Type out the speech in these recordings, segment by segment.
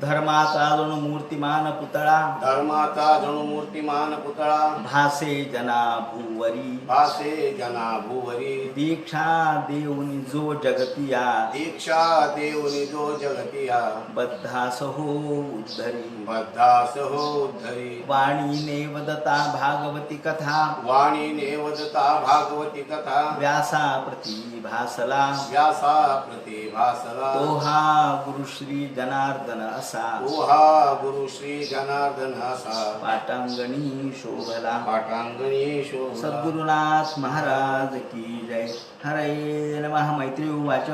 धर्माचा जणू मूर्तिमान पुतळा धर्माचा जणू मूर्तिमान पुतळा भासे जना भूवरी भासे जना भुवरी दीक्षा देऊनी जो जगतिया दीक्षा देऊनी जो जगतिया बद्धास हो उद्धरी बद्धास हो उद्धरी वाणीने वदता भागवती कथा वाणीने वदता भागवती कथा व्यासा प्रती भासला व्यासा प्रतिभासला तो हा गुरु श्री जनार्दन असा हा गुरु श्री जनार्दन असा पाटांगणी शोभला पाटांगणी शोभला. सद्गुरुनाथ महाराज की जय. हरे नमः. मैत्री उवाच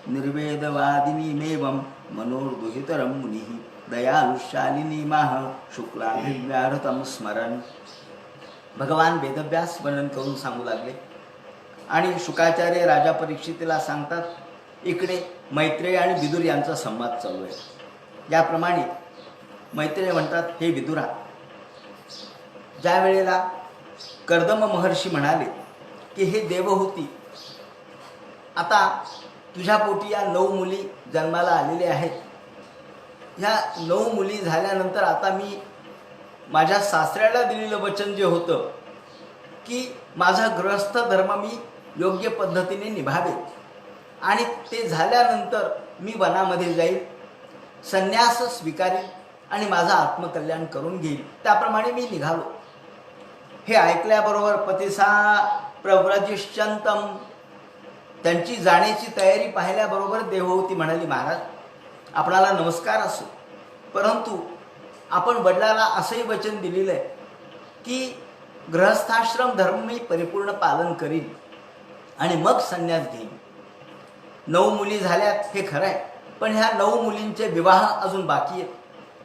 निर्वेदवादिनी मेवं मनोर्दुहितरं मुनिः दयालुशालिनी माह शुक्लाभिव्याहृतं स्मरण. भगवान वेदव्यास वर्णन करून सांगू लागले आणि शुकाचार्य राजा परीक्षितीला सांगतात. इकडे मैत्रेय आणि विदुर यांचा संवाद चालू आहे. याप्रमाणे मैत्रेय म्हणतात, हे विदुरा, ज्या वेळेला कर्दम महर्षी म्हणाले की हे देवहूती, आता तुझ्या पोटी या 9 मुली जन्माला आलेल्या आहेत. ह्या 9 मुली झाल्यानंतर आता मी माझ्या सासऱ्याला दिलेलं वचन जे होतं की माझा गृहस्थ धर्म मी योग्य पद्धतीने निभावे आणि ते झाल्यानंतर मी वनामध्ये जाईल, संन्यास स्वीकारेल आणि माझं आत्मकल्याण करून घेईल. त्याप्रमाणे मी निघालो. हे ऐकल्याबरोबर पतिसा प्रव्रजिष्यंतम, त्यांची जाण्याची तयारी पाहिल्याबरोबर देवहूती म्हणाली, महाराज आपणाला नमस्कार असो, परंतु आपण वडिलाला असंही वचन दिलेलं आहे की गृहस्थाश्रम धर्म मी परिपूर्ण पालन करीन आणि मग संन्यास घेईन. 9 मुली झाल्यात हे खरं आहे, पण ह्या 9 मुलींचे विवाह अजून बाकी आहेत,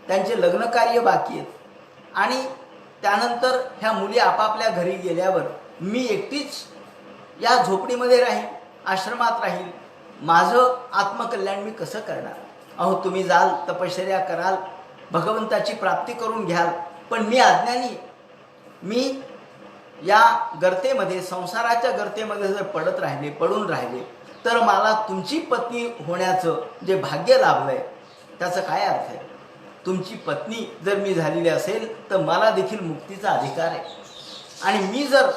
त्यांचे लग्नकार्य बाकी आहेत आणि त्यानंतर ह्या मुली आपापल्या घरी गेल्यावर मी एकटीच या झोपडीमध्ये राहील, आश्रमात राहील. माझं आत्मकल्याण मी कसं करणार? अहो, तुम्ही जाल, तपश्चर्या कराल, भगवंताची प्राप्ती करून घ्याल, पण मी अज्ञानी, मी या गर्तेमध्ये, संसाराच्या गर्तेमध्ये जर पडून राहिले तर मला तुमची पत्नी होण्याचं जे भाग्य लाभलं आहे त्याचं काय अर्थ आहे? तुमची पत्नी जर मी झालेली असेल तर मला देखील मुक्तीचा अधिकार आहे आणि मी जर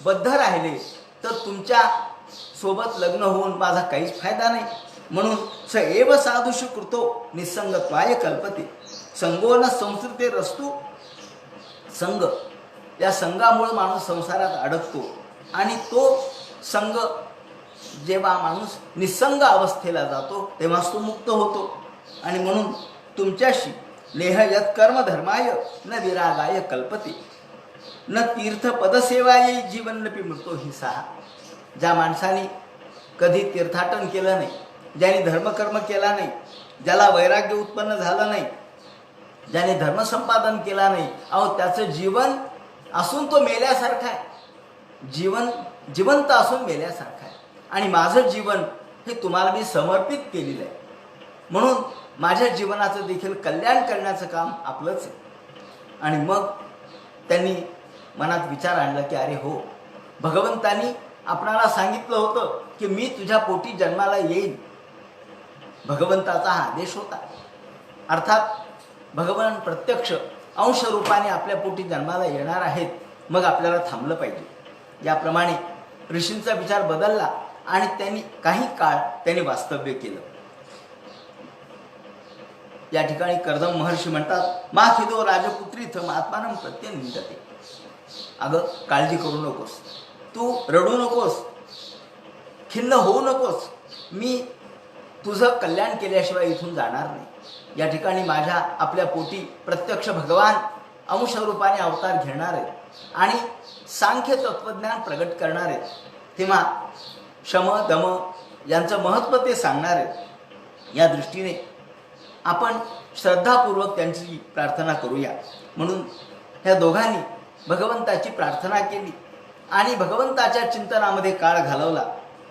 बद्ध राहिले तर तुमच्या सोबत लग्न होऊन माझा काहीच फायदा नाही. म्हणून स एव साधुषु कृतो निसंगत्वाय कल्पते संगो न संस्कृते रस्तु. संग, या संघामुळे माणूस संसारात अडकतो आणि तो संघ जेव्हा माणूस निसंग अवस्थेला जातो तेव्हाच तो मुक्त होतो. आणि म्हणून तुमच्याशी लेह यत कर्म धर्माय न विरागाय कल्पते न तीर्थ पदसेवाय जीवनपी मृतो हि सहा. ज्या माणसाने कधी तीर्थाटन केलं नाही, ज्याने धर्मकर्म केला नाही, ज्याला वैराग्य उत्पन्न झालं नाही, ज्याने धर्मसंपादन केला नाही, अहो त्याचं जीवन असून तो मेल्यासारखं आहे, जिवंत असून मेल्यासारखं आहे. आणि माझं जीवन हे तुम्हाला मी समर्पित केलेलं आहे, म्हणून माझ्या जीवनाचं देखील कल्याण करण्याचं काम आपलंच आहे. आणि मग त्यांनी मनात विचार आणला की अरे हो, भगवंतानी आपणाला सांगितलं होतं की मी तुझ्या पोटी जन्माला येईन. भगवंताचा हा आदेश होता. अर्थात भगवान प्रत्यक्ष अंशरूपाने आपल्या पोटी जन्माला येणार आहेत, मग आपल्याला थांबलं पाहिजे. याप्रमाणे ऋषींचा विचार बदलला आणि त्यांनी काही काळ त्यांनी वास्तव्य केलं. या ठिकाणी कर्दम महर्षी म्हणतात, मा खिदो राजपुत्रीथ आत्मानं प्रत्यनिंदते. अगं, काळजी करू नकोस, तू रडू नकोस, खिन्न होऊ नकोस, मी तुझं कल्याण केल्याशिवाय इथून जाणार नाही. या ठिकाणी माझ्या आपल्या पोटी प्रत्यक्ष भगवान अंशरूपाने अवतार घेणार आहेत आणि सांख्य तत्वज्ञान प्रगट करणार आहेत. तेव्हा शम दम यांचं महत्त्व ते सांगणार आहेत. या दृष्टीने आपण श्रद्धापूर्वक त्यांची प्रार्थना करूया. म्हणून ह्या दोघांनी भगवंताची प्रार्थना केली आणि भगवंताच्या चिंतनामध्ये काळ घालवला.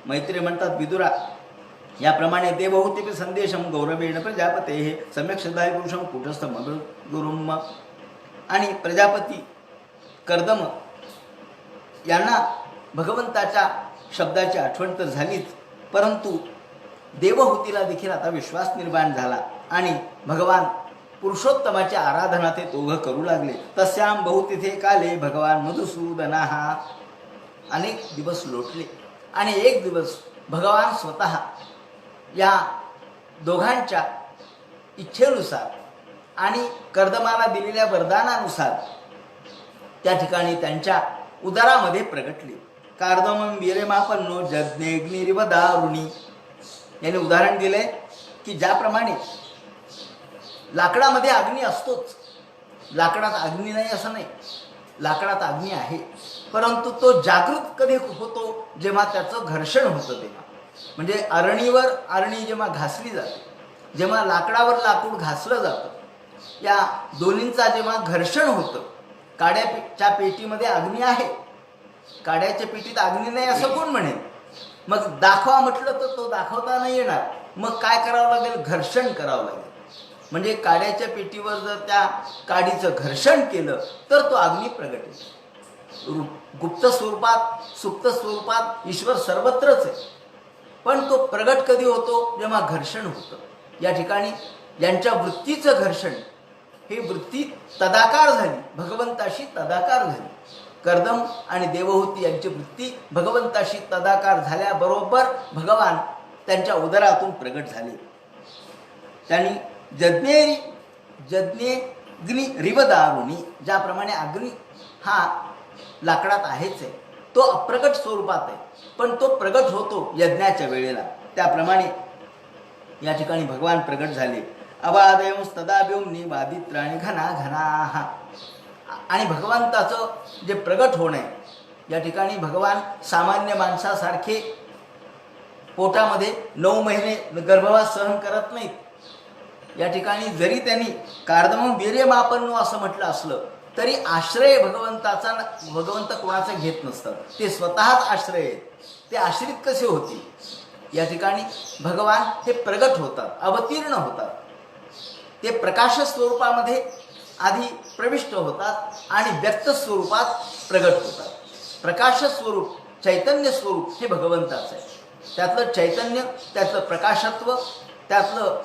मैत्री म्हणतात, विदुरा, याप्रमाणे देवहूती संदेशम गौरवेण प्रजापते हे सम्यक श्रद्धाय पुरुषम कुटस्थम गुरुम. आणि प्रजापती कर्दम यांना भगवंताच्या शब्दाची आठवण तर झालीच, परंतु देवहूतीला देखील आता विश्वास निर्माण झाला आणि भगवान पुरुषोत्तमाची आराधना ते दोघं करू लागले. तस्याम बहुतिथे काले भगवान मधुसूदना. अनेक दिवस लोटले आणि एक दिवस भगवान स्वतः या दोघांच्या इच्छेनुसार आणि कर्दमाला दिलेल्या वरदानानुसार त्या ठिकाणी त्यांच्या उदरामध्ये प्रगटले. कार्दमं वीर्यमापन्नो जज्ञेग्निरिव दारुणी. याने उदाहरण दिले की ज्याप्रमाणे लाकडामध्ये अग्नी असतोच, लाकडात अग्नी नाही असं नाही, लाकडात अग्नी आहे, परंतु तो जागृत कधी होतो जेव्हा त्याचं घर्षण होतं तेव्हा. म्हणजे अरणी जेव्हा घासली जाते, जेव्हा लाकडावर लाकूड घासलं जातं, या दोन्हींचा जेव्हा घर्षण होतं. काड्याच्या पेटीमध्ये अग्नी आहे, काड्याच्या पेटीत अग्नी नाही असं कोण म्हणेल? मग दाखवा म्हटलं तर तो दाखवता नाही येणार. मग काय करावं लागेल? घर्षण करावं लागेल. म्हणजे काड्याच्या पेटीवर जर त्या काडीचं घर्षण केलं तर तो अग्नी प्रगटेल. गुप्त स्वरूपात, सुप्त स्वरूपात ईश्वर सर्वत्रच आहे, पण तो प्रगट कधी होतो? जेव्हा घर्षण होतं. या ठिकाणी यांच्या वृत्तीचं घर्षण, ही वृत्ती तदाकार झाली, भगवंताशी तदाकार झाली. कर्दम आणि देवहूती यांची वृत्ती भगवंताशी तदाकार झाल्याबरोबर भगवान त्यांच्या उदरातून प्रगट झाले. त्यांनी जज्ञेग्नि रिवदारुणी, ज्याप्रमाणे अग्नी हा लाकडात आहेच आहे, तो अप्रगट स्वरूपात आहे, पण तो प्रगट होतो यज्ञाच्या वेळेला. त्याप्रमाणे या ठिकाणी भगवान प्रगट झाले. अवादयंस्तदा व्योम्नी वादित्राणी घना घना. आणि भगवंताचं जे प्रगट होणं आहे, या ठिकाणी भगवान सामान्य माणसासारखे पोटामध्ये 9 महिने गर्भवास सहन करत नाहीत. या ठिकाणी जरी त्यांनी कार्दमं वीर्यमापन्नो असं म्हटलं असलं तरी आश्रय भगवंत कोणाचा घेत नसतात, ते स्वतःच आश्रय आहेत. ते आश्रित कसे होतील? या ठिकाणी भगवान हे प्रगट होतात, अवतीर्ण होतात. ते प्रकाश स्वरूपामध्ये आधी प्रविष्ट होतात आणि व्यक्त स्वरूपात प्रगट होतात. प्रकाश स्वरूप, चैतन्य स्वरूप हे भगवंताचं आहे. त्यातलं चैतन्य, त्यातलं प्रकाशत्व, त्यातलं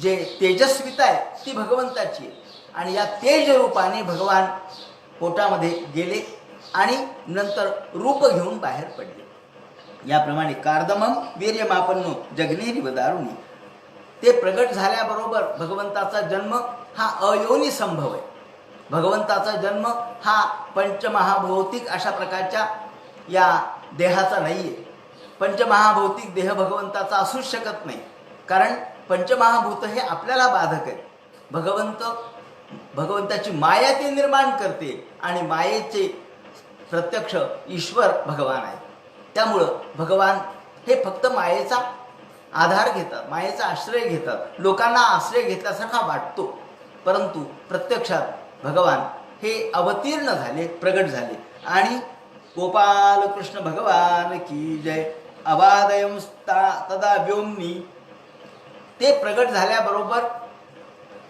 जे तेजस्विता आहे ती भगवंताची आहे. आणि या तेज रूपाने भगवान पोटामध्ये गेले आणि नंतर रूप घेऊन बाहेर पडले. याप्रमाणे कार्दमं वीर्यमापन्नो जज्ञेरिव दारुणी. ते प्रगट झाल्याबरोबर भगवंताचा जन्म हा अयोनी संभव आहे. भगवंताचा जन्म हा पंचमहाभौतिक अशा प्रकारच्या या देहाचा नाही आहे. पंचमहाभौतिक देह भगवंताचा असूच शकत नाही, कारण पंचमहाभूत हे आपल्याला बाधक आहे. भगवंताची माया ते निर्माण करते आणि मायेचे प्रत्यक्ष ईश्वर भगवान आहे. त्यामुळं भगवान हे फक्त मायेचा आधार घेतात, मायेचा आश्रय घेतात. लोकांना आश्रय घेतल्यासारखा वाटतो, परंतु प्रत्यक्षात भगवान हे अवतीर्ण झाले, प्रगट झाले. आणि गोपाल कृष्ण भगवान की जय. अवादयंस्ता तदा व्योम्नी. ते प्रगट झाल्याबरोबर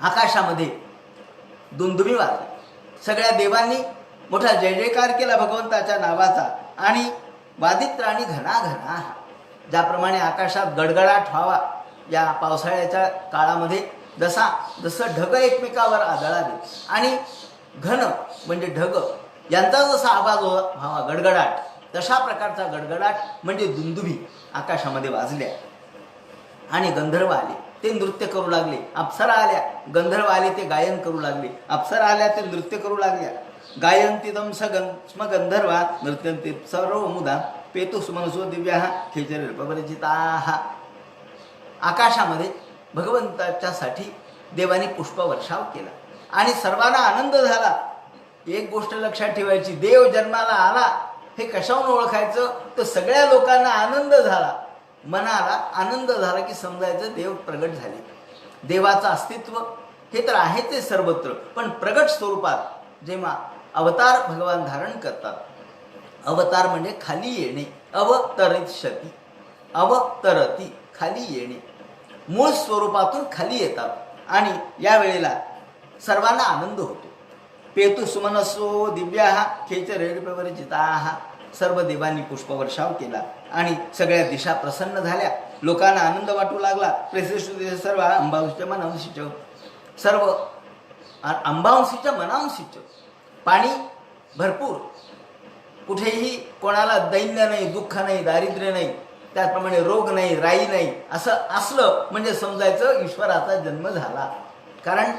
आकाशामध्ये दुमदुमी वाजली. सगळ्या देवांनी मोठा जय जयकार केला भगवंताच्या नावाचा. आणि वादित्राणी घना घना. ज्याप्रमाणे आकाशात गडगडाट व्हावा या पावसाळ्याच्या काळामध्ये, जसं ढग एकमेकावर आदळाले आणि घन म्हणजे ढग यांचा जसा आवाज व्हावा गडगडाट, तशा प्रकारचा गडगडाट म्हणजे दुमदुमी आकाशामध्ये वाजल्या. आणि गंधर्व आले, ते नृत्य करू लागले. अप्सरा आल्या, गंधर्व आले, ते गायन करू लागले. अप्सरा आल्या, ते नृत्य करू लागल्या. गायन्तिदं स्म गंधर्वा नृत्यन्ति सर्व मुदा पेतु सुमनसो दिव्याः खेचरपरिचिताः. आकाशामध्ये भगवंताच्यासाठी देवाने पुष्पवर्षाव केला आणि सर्वांना आनंद झाला. एक गोष्ट लक्षात ठेवायची, देव जन्माला आला हे कशावरून ओळखायचं? तर सगळ्या लोकांना आनंद झाला, मनाला आनंद झाला की समजायचं देव प्रगट झाले. देवाचं अस्तित्व हे तर आहे ते सर्वत्र, पण प्रगट स्वरूपात जेव्हा अवतार भगवान धारण करतात, अवतार म्हणजे खाली येणे, अवतरिष्यती, अवतरती खाली येणे, मूळ स्वरूपातून खाली येतात. आणि या वेळेला सर्वांना आनंद होतो. पेतु सुमनसो दिव्याः खेचरपरिचिताः. सर्व देवांनी पुष्पवर्षाव केला आणि सगळ्या दिशा प्रसन्न झाल्या. लोकांना आनंद वाटू लागला. प्रेसेशु सर्व अंबांशीच्या मनांशीच, सर्व अंबांशीच्या मनांशीच. पाणी भरपूर, कुठेही कोणाला दैन्य नाही, दुःख नाही, दारिद्र्य नाही, त्याचप्रमाणे रोग नाही, राई नाही. असं असलं म्हणजे समजायचं ईश्वराचा जन्म झाला. कारण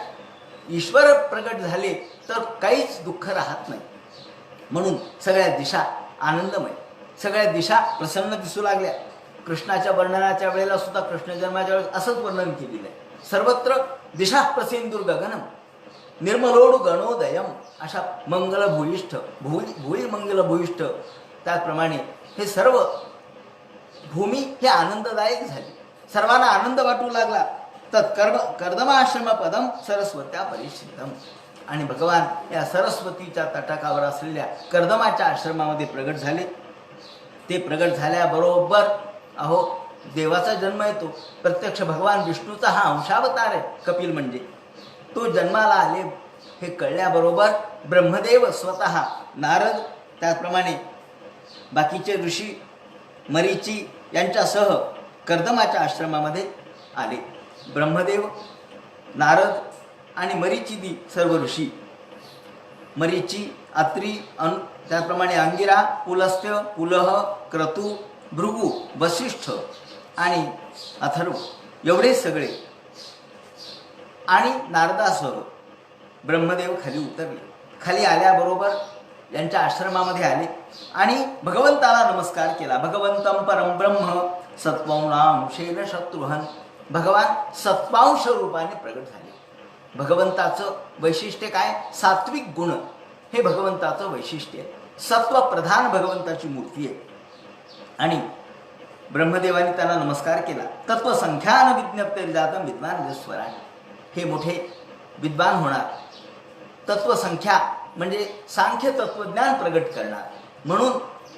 ईश्वर प्रगट झाले तर काहीच दुःख राहत नाही. म्हणून सगळ्या दिशा आनंदमय, सगळ्या दिशा प्रसन्न दिसू लागल्या. कृष्णाच्या वर्णनाच्या वेळेला सुद्धा कृष्ण जन्माच्या वेळेस असंच वर्णन केलेलं आहे. सर्वत्र दिशा प्रसेंदुर गगनम निर्मलोड गणोदयम, अशा मंगलभूयिष्ठ भूई मंगलभूयिष्ठ. त्याचप्रमाणे हे सर्व भूमी हे आनंददायक झाली, सर्वांना आनंद वाटू लागला. तत्कर्म कर्दमाश्रम पदम सरस्वत्या परिचितम. आणि भगवान या सरस्वतीच्या तटाकावर असलेल्या कर्दमाच्या आश्रमामध्ये प्रगट झाले. ते प्रगट झाल्याबरोबर अहो देवाचा जन्म येतो. प्रत्यक्ष भगवान विष्णूचा हा अंशावतार आहे कपिल म्हणजे. तो जन्माला आले हे कळल्याबरोबर ब्रह्मदेव स्वतः, नारद, त्याचप्रमाणे बाकीचे ऋषी मरीची यांच्यासह कर्दमाच्या आश्रमामध्ये आले. ब्रह्मदेव, नारद आणि मरीची सर्व ऋषी, मरीची, अत्री, त्याचप्रमाणे अंगिरा, पुलस्त्य, पुलह, क्रतू, भृगु, वसिष्ठ आणि अथर्व एवढे सगळे आणि नारदासह ब्रह्मदेव खाली उतरले. खाली आल्याबरोबर यांच्या आश्रमामध्ये आले आणि भगवंताला नमस्कार केला. भगवंतम परम ब्रह्म सत्वांशेन शत्रुहन. भगवान सत्वांश रूपाने प्रगट झाले. भगवंताचं वैशिष्ट्य काय? सात्विक गुण हे भगवंताचं वैशिष्ट्य आहे. सत्वप्रधान भगवंताची मूर्ती आहे. आणि ब्रह्मदेवाने त्यांना नमस्कार केला. तत्वसंख्यान विज्ञप्ती जातं विद्वान जस्वराने. हे मोठे विद्वान होणार. तत्वसंख्या म्हणजे सांख्य तत्वज्ञान प्रगट करणार, म्हणून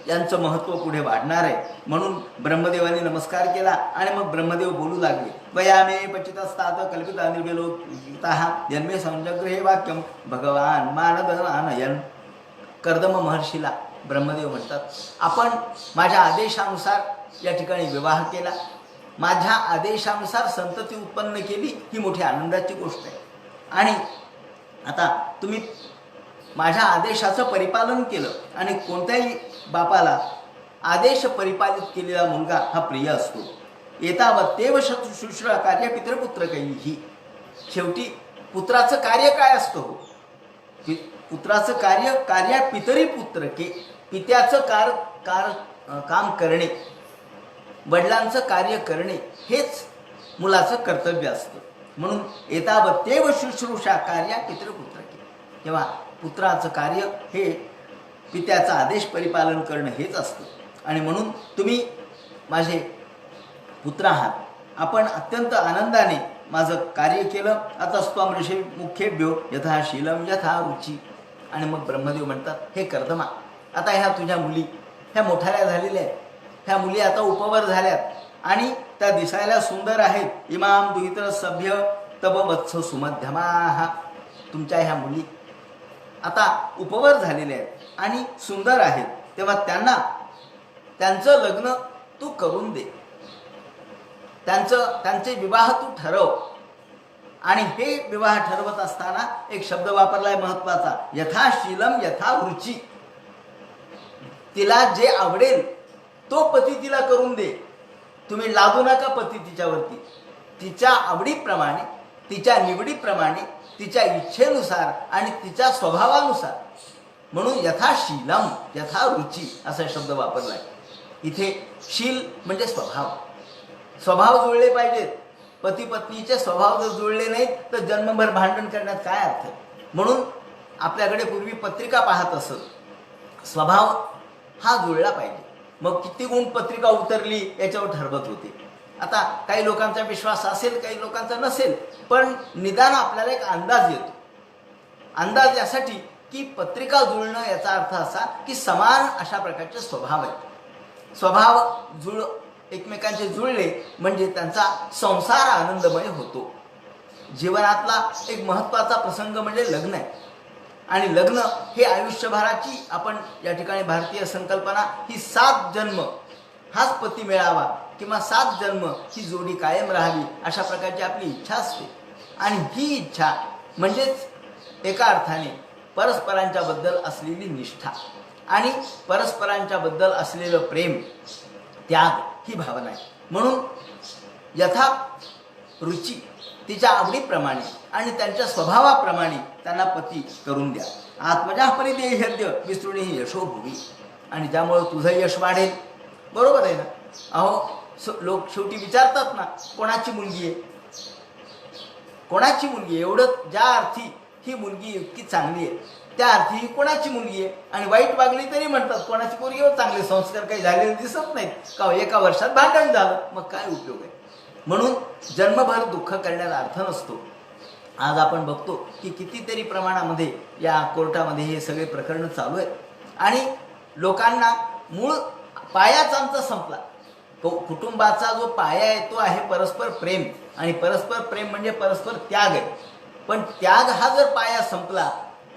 यांचं महत्त्व पुढे वाढणार आहे. म्हणून ब्रह्मदेवाने नमस्कार केला आणि मग ब्रह्मदेव बोलू लागले. वयामे पचितस्तात कल्पिता निर्विलोकिताः जन्मे संजग्रहे वाक्यम भगवान मानदनानयन. कर्दम महर्षीला ब्रह्मदेव म्हणतात, आपण माझ्या आदेशानुसार या ठिकाणी विवाह केला, माझ्या आदेशानुसार संतती उत्पन्न केली, ही मोठी आनंदाची गोष्ट आहे. आणि आता तुम्ही माझ्या आदेशाचं परिपालन केलं. आणि कोणत्याही बापाला आदेश परिपालित केलेला मुलगा हा प्रिय असतो. एतावत्तेव शुश्रूषा कार्य पितृपुत्र कैही. शेवटी पुत्राचं कार्य काय असतं हो? पुत्राचं कार्य पितरी पुत्र के. पित्याचं काम करणे, वडिलांचं कार्य करणे हेच मुलाचं कर्तव्य असतं. म्हणून एतावत्तेव शुश्रूषा कार्य पितृपुत्र के. तेव्हा पुत्राचं कार्य हे पित्याचा आदेश परिपालन करणं हेच असतं. आणि म्हणून तुम्ही माझे पुत्र आहात. आपण अत्यंत आनंदाने माझं कार्य केलं. आता स्वम ऋषी मुख्येभ्यो यथा शीलम यथा रुची. आणि मग ब्रह्मदेव म्हणतात, हे कर्दमा, आता ह्या तुझ्या मुली ह्या मोठाल्या झालेल्या आहेत. ह्या मुली आता उपवर झाल्यात आणि त्या दिसायला सुंदर आहेत. इमाम दुहितर सभ्य तब वत्स सुमध्यमाः. तुमच्या ह्या मुली आता उपवर झालेल्या आहेत आणि सुंदर आहेत. तेव्हा त्यांचं लग्न तू करून दे. त्यांचे विवाह तू ठरव. आणि हे विवाह ठरवत असताना एक शब्द वापरलाय महत्वाचा, यथाशीलम यथा रुची. तिला जे आवडेल तो पती तिला करून दे. तुम्ही लादू नका पती तिच्यावरती. तिच्या आवडीप्रमाणे, तिच्या निवडीप्रमाणे, तिच्या इच्छेनुसार आणि तिच्या स्वभावानुसार. म्हणून यथाशीलम यथा रुची असा शब्द वापरलाय. इथे शील म्हणजे स्वभाव जुळले पाहिजेत. पती पत्नीचे स्वभाव जर जुळले नाहीत तर जन्मभर भांडण करण्यात काय अर्थ. म्हणून आपल्याकडे पूर्वी पत्रिका पाहत असत. स्वभाव हा जुळला पाहिजे. मग किती गुण पत्रिका उतरली याच्यावर ठरवत होते. आता काही लोकांचा विश्वास असेल, काही लोकांचा नसेल, पण निदान आपल्याला एक अंदाज येतो. अंदाज यासाठी की पत्रिका जुळणं याचा अर्थ असा की समान अशा प्रकारचे स्वभाव आहेत. स्वभाव एकमेकांचे जुळले म्हणजे त्यांचा संसार आनंदमय होतो. जीवनातला एक महत्त्वाचा प्रसंग म्हणजे लग्न आहे. आणि लग्न हे आयुष्यभराची, आपण या ठिकाणी भारतीय संकल्पना ही 7 जन्म हाच पती मिळावा किंवा 7 जन्म ही जोडी कायम राहावी अशा प्रकारची आपली इच्छा असते. आणि ही इच्छा म्हणजेच एका अर्थाने परस्परांच्या बद्दल असलेली निष्ठा आणि परस्परांच्या बद्दल असलेलं प्रेम, त्याग ही भावना आहे. म्हणून यथा रुची, तिच्या आवडीप्रमाणे आणि त्यांच्या स्वभावाप्रमाणे त्यांना पती करून द्या. आत्मजा परिदेह्यद्य विस्तृणी यशोभुवी. आणि ज्यामुळं तुझं यश वाढेल. बरोबर आहे ना? अहो लोक शेवटी विचारतात ना, कोणाची मुलगी आहे, कोणाची मुलगी आहे. एवढं ज्या अर्थी ही मुलगी इतकी चांगली आहे त्या अर्थी ही कोणाची मुलगी आहे. आणि वाईट वागली तरी म्हणतात कोणाची पोरगी हो, चांगले संस्कार काही झालेले दिसत नाहीत का, एका वर्षात भांडण झालं, मग काय उपयोग आहे. म्हणून जन्मभर दुःख करण्याचा अर्थ नसतो. आज आपण बघतो की कितीतरी प्रमाणामध्ये या कोर्टामध्ये हे सगळे प्रकरणं चालू आहेत आणि लोकांना मूळ पायाच आमचा संपला. कुटुंबाचा जो पाया आहे तो आहे परस्पर प्रेम. आणि परस्पर प्रेम म्हणजे परस्पर त्याग आहे. पण त्याग हा जर पाया संपला,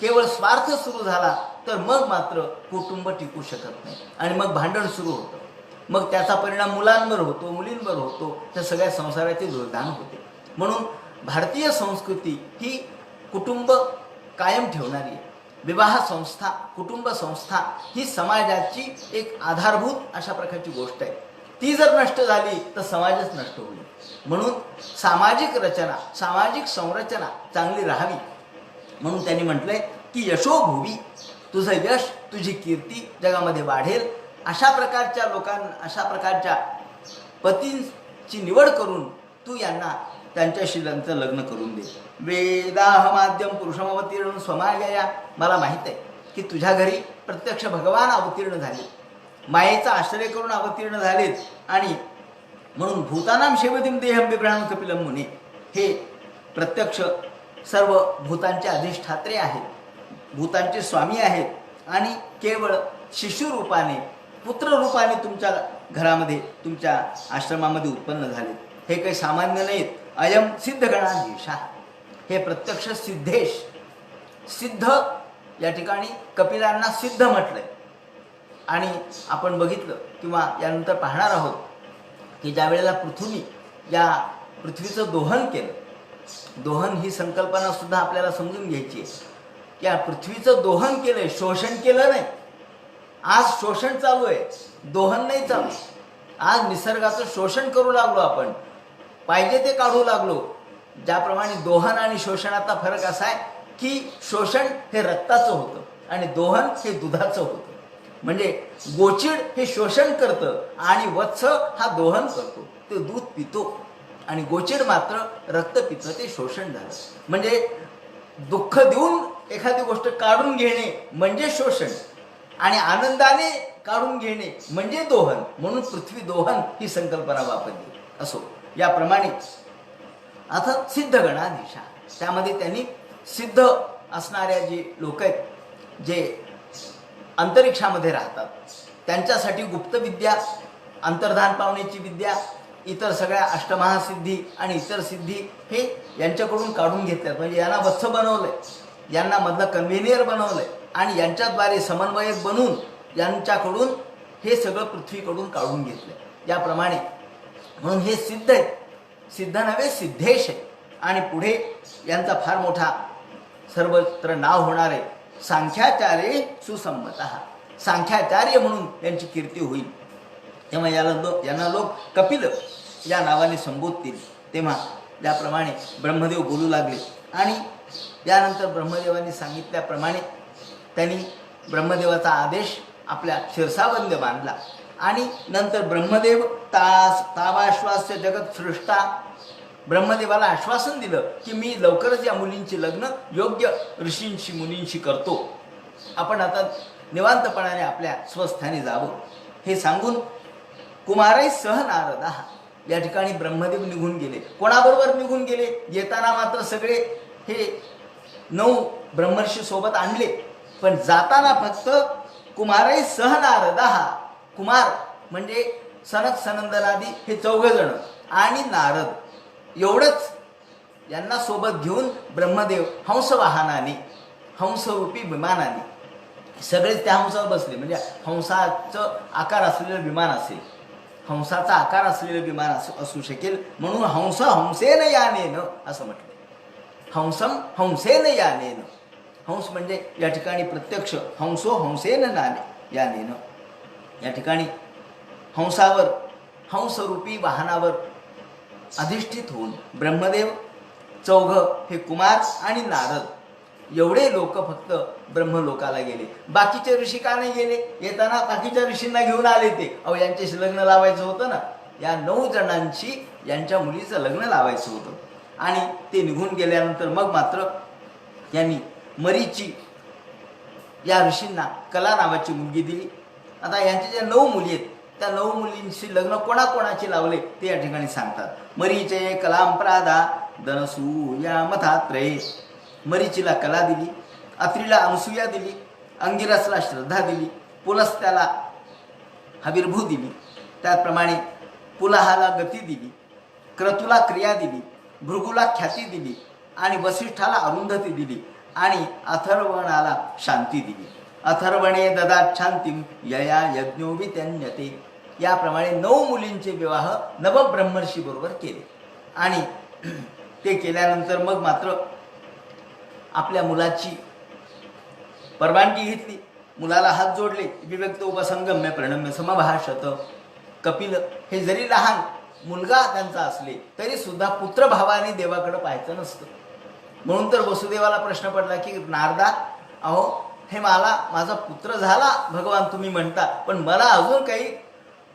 केवळ स्वार्थ सुरू झाला, तर मग मात्र कुटुंब टिकू शकत नाही आणि मग भांडण सुरू होतं. मग त्याचा परिणाम मुलांवर होतो, मुलींवर होतो, त्या सगळ्या संसाराचे दुर्दान होते. म्हणून भारतीय संस्कृती ही कुटुंब कायम ठेवणारी आहे. विवाह संस्था, कुटुंब संस्था ही समाजाची एक आधारभूत अशा प्रकारची गोष्ट आहे. ती जर नष्ट झाली तर समाजच नष्ट होईल. म्हणून सामाजिक रचना, सामाजिक संरचना चांगली राहावी. म्हणून त्यांनी म्हटलंय की यशोभुवी, तुझं यश, तुझी कीर्ती जगामध्ये वाढेल. अशा प्रकारच्या लोकांना, अशा प्रकारच्या पतींची निवड करून तू यांना त्यांच्याशी त्यांचं लग्न करून दे. वेदाह माध्यम पुरुषमवतीर्ण स्वमायया. मला माहीत आहे की तुझ्या घरी प्रत्यक्ष भगवान अवतीर्ण झाले, मायेचा आश्रय करून अवतीर्ण झालेत. आणि म्हणून भूतानाम शेवतीम देहम बिभ्राण कपिलम मुने, हे प्रत्यक्ष सर्व भूतांचे अधिष्ठात्रे आहेत, भूतांचे स्वामी आहेत आणि केवळ शिशुरूपाने, पुत्ररूपाने तुमच्या घरामध्ये, तुमच्या आश्रमामध्ये उत्पन्न झाले. हे काही सामान्य नाहीत. अयम सिद्धगणाधीशा, हे प्रत्यक्ष सिद्धेश. सिद्ध या ठिकाणी कपिलांना सिद्ध म्हटलंय. आणि आपण बघितलं किंवा यानंतर पाहणार आहोत की ज्या वेळेला पृथ्वीचं दोहन केलं, दोहन ही संकल्पना सुद्धा आपल्याला समजून घ्यायची आहे. या पृथ्वीचं दोहन केलंय, शोषण केलं नाही. आज शोषण चालू आहे, दोहन नाही चालू. आज निसर्गाचं शोषण करू लागलो आपण, पाहिजे ते काढू लागलो. ज्याप्रमाणे दोहन आणि शोषणाचा फरक असा आहे की शोषण हे रक्ताचं होतं आणि दोहन हे दुधाचं होतं. म्हणजे गोचिड हे शोषण करतं आणि वत्स हा दोहन करतो, ते दूध पितो. आणि गोचिड मात्र रक्त पितं, ते शोषण झालं. म्हणजे दुःख देऊन एखादी गोष्ट काढून घेणे म्हणजे शोषण आणि आनंदाने काढून घेणे म्हणजे दोहन. म्हणून पृथ्वी दोहन ही संकल्पना वापरली. असो, याप्रमाणे आता सिद्धगणाधीशा, त्यामध्ये त्यांनी सिद्ध असणाऱ्या जे लोक आहेत, जे अंतरिक्षामध्ये राहतात, त्यांच्यासाठी गुप्तविद्या, अंतर्धान पावण्याची विद्या, इतर सगळ्या अष्टमहासिद्धी आणि इतर सिद्धी हे यांच्याकडून काढून घेतल्यात. म्हणजे यांना वत्स बनवलंय, यांना मधलं कन्व्हेनियर बनवलंय आणि यांच्याद्वारे समन्वयक बनून यांच्याकडून हे सगळं पृथ्वीकडून काढून घेतलंय. याप्रमाणे म्हणून हे सिद्ध आहे, सिद्ध नव्हे सिद्धेश आहे. आणि पुढे यांचा फार मोठा सर्वत्र नाव होणार आहे. सांख्याचार्य सुसंमत, सांख्याचार्य म्हणून यांची कीर्ती होईल. तेव्हा यांना लोक कपिल या नावाने संबोधतील. तेव्हा त्याप्रमाणे ब्रह्मदेव बोलू लागले आणि त्यानंतर ब्रह्मदेवांनी सांगितल्याप्रमाणे त्यांनी ब्रह्मदेवाचा आदेश आपल्या शिरसावंद बांधला. आणि नंतर ब्रह्मदेव तावाश्वास्य जगत सृष्टा, ब्रह्मदेवाला आश्वासन दिलं की मी लवकरच या मुलींची लग्न योग्य ऋषींशी, मुनींशी करतो. आपण आता निवांतपणाने आपल्या स्वस्थानी जावं, हे सांगून कुमारै सह नारदा, या ठिकाणी ब्रह्मदेव निघून गेले. कोणाबरोबर निघून गेले? येताना मात्र सगळे हे 9 ब्रह्मर्षी सोबत आणले, पण जाताना फक्त कुमारै सह नारदा, कुमार म्हणजे सनक सनंदनादी हे 4 जण आणि नारद, एवढंच यांना सोबत घेऊन ब्रह्मदेव हंसवाहनाने, हंसरूपी विमानाने, सगळेच त्या हंसावर बसले. म्हणजे हंसाचं आकार असलेलं विमान असेल, हंसाचा आकार असलेलं विमान असू शकेल, म्हणून हंस हंसेन यानेन असं म्हटलं. हंसम हंसेन यानेन. हंस म्हणजे या ठिकाणी प्रत्यक्ष हंसो हंसेन नाने यानेन. या ठिकाणी हंसावर, हंसरूपी वाहनावर अधिष्ठित होऊन ब्रह्मदेव, चौघ हे कुमार आणि नारद एवढे लोक फक्त ब्रह्मलोकाला गेले. बाकीचे ऋषी का नाही गेले? येताना बाकीच्या ऋषींना घेऊन आले ते. अहो यांच्याशी लग्न लावायचं होतं ना, या 9 जणांशी यांच्या मुलीचं लग्न लावायचं होतं. आणि ते निघून गेल्यानंतर मग मात्र त्यांनी मरीची या ऋषींना कला नावाची मुलगी दिली. आता यांच्या ज्या 9 मुली आहेत त्या 9 मुलींशी लग्न कोणाकोणाचे लावले ते या ठिकाणी सांगतात. मरीचे कलाम प्रादा दनसूया मथात्रये. मरीचीला कला दिली, अत्रीला अनुसूया दिली, अंगिरसला श्रद्धा दिली, पुलस्त्याला हविर्भू दिली, त्याप्रमाणे पुलहाला गती दिली, क्रतुला क्रिया दिली, भृगुला ख्याती दिली आणि वसिष्ठाला अरुंधती दिली आणि अथर्वणाला शांती दिली. अथर्वणे ददात शांतीम यया यज्ञो वित्यन्यते. याप्रमाणे 9 मुलींचे विवाह नवब्रह्मर्षी बरोबर केले. आणि ते केल्यानंतर मग मात्र आपल्या मुलाची परवानगी घेतली, मुलाला हात जोडले. विव्यक्त उपसंगम्य प्रणम्य समभाषत. कपिल हे जरी लहान मुलगा त्यांचा असले तरी सुद्धा पुत्रभावाने देवाकडे पाहायचं नसतं. म्हणून तर वसुदेवाला प्रश्न पडला की नारदा, अहो हे माझा पुत्र झाला भगवान तुम्ही म्हणता, पण मला अजून काही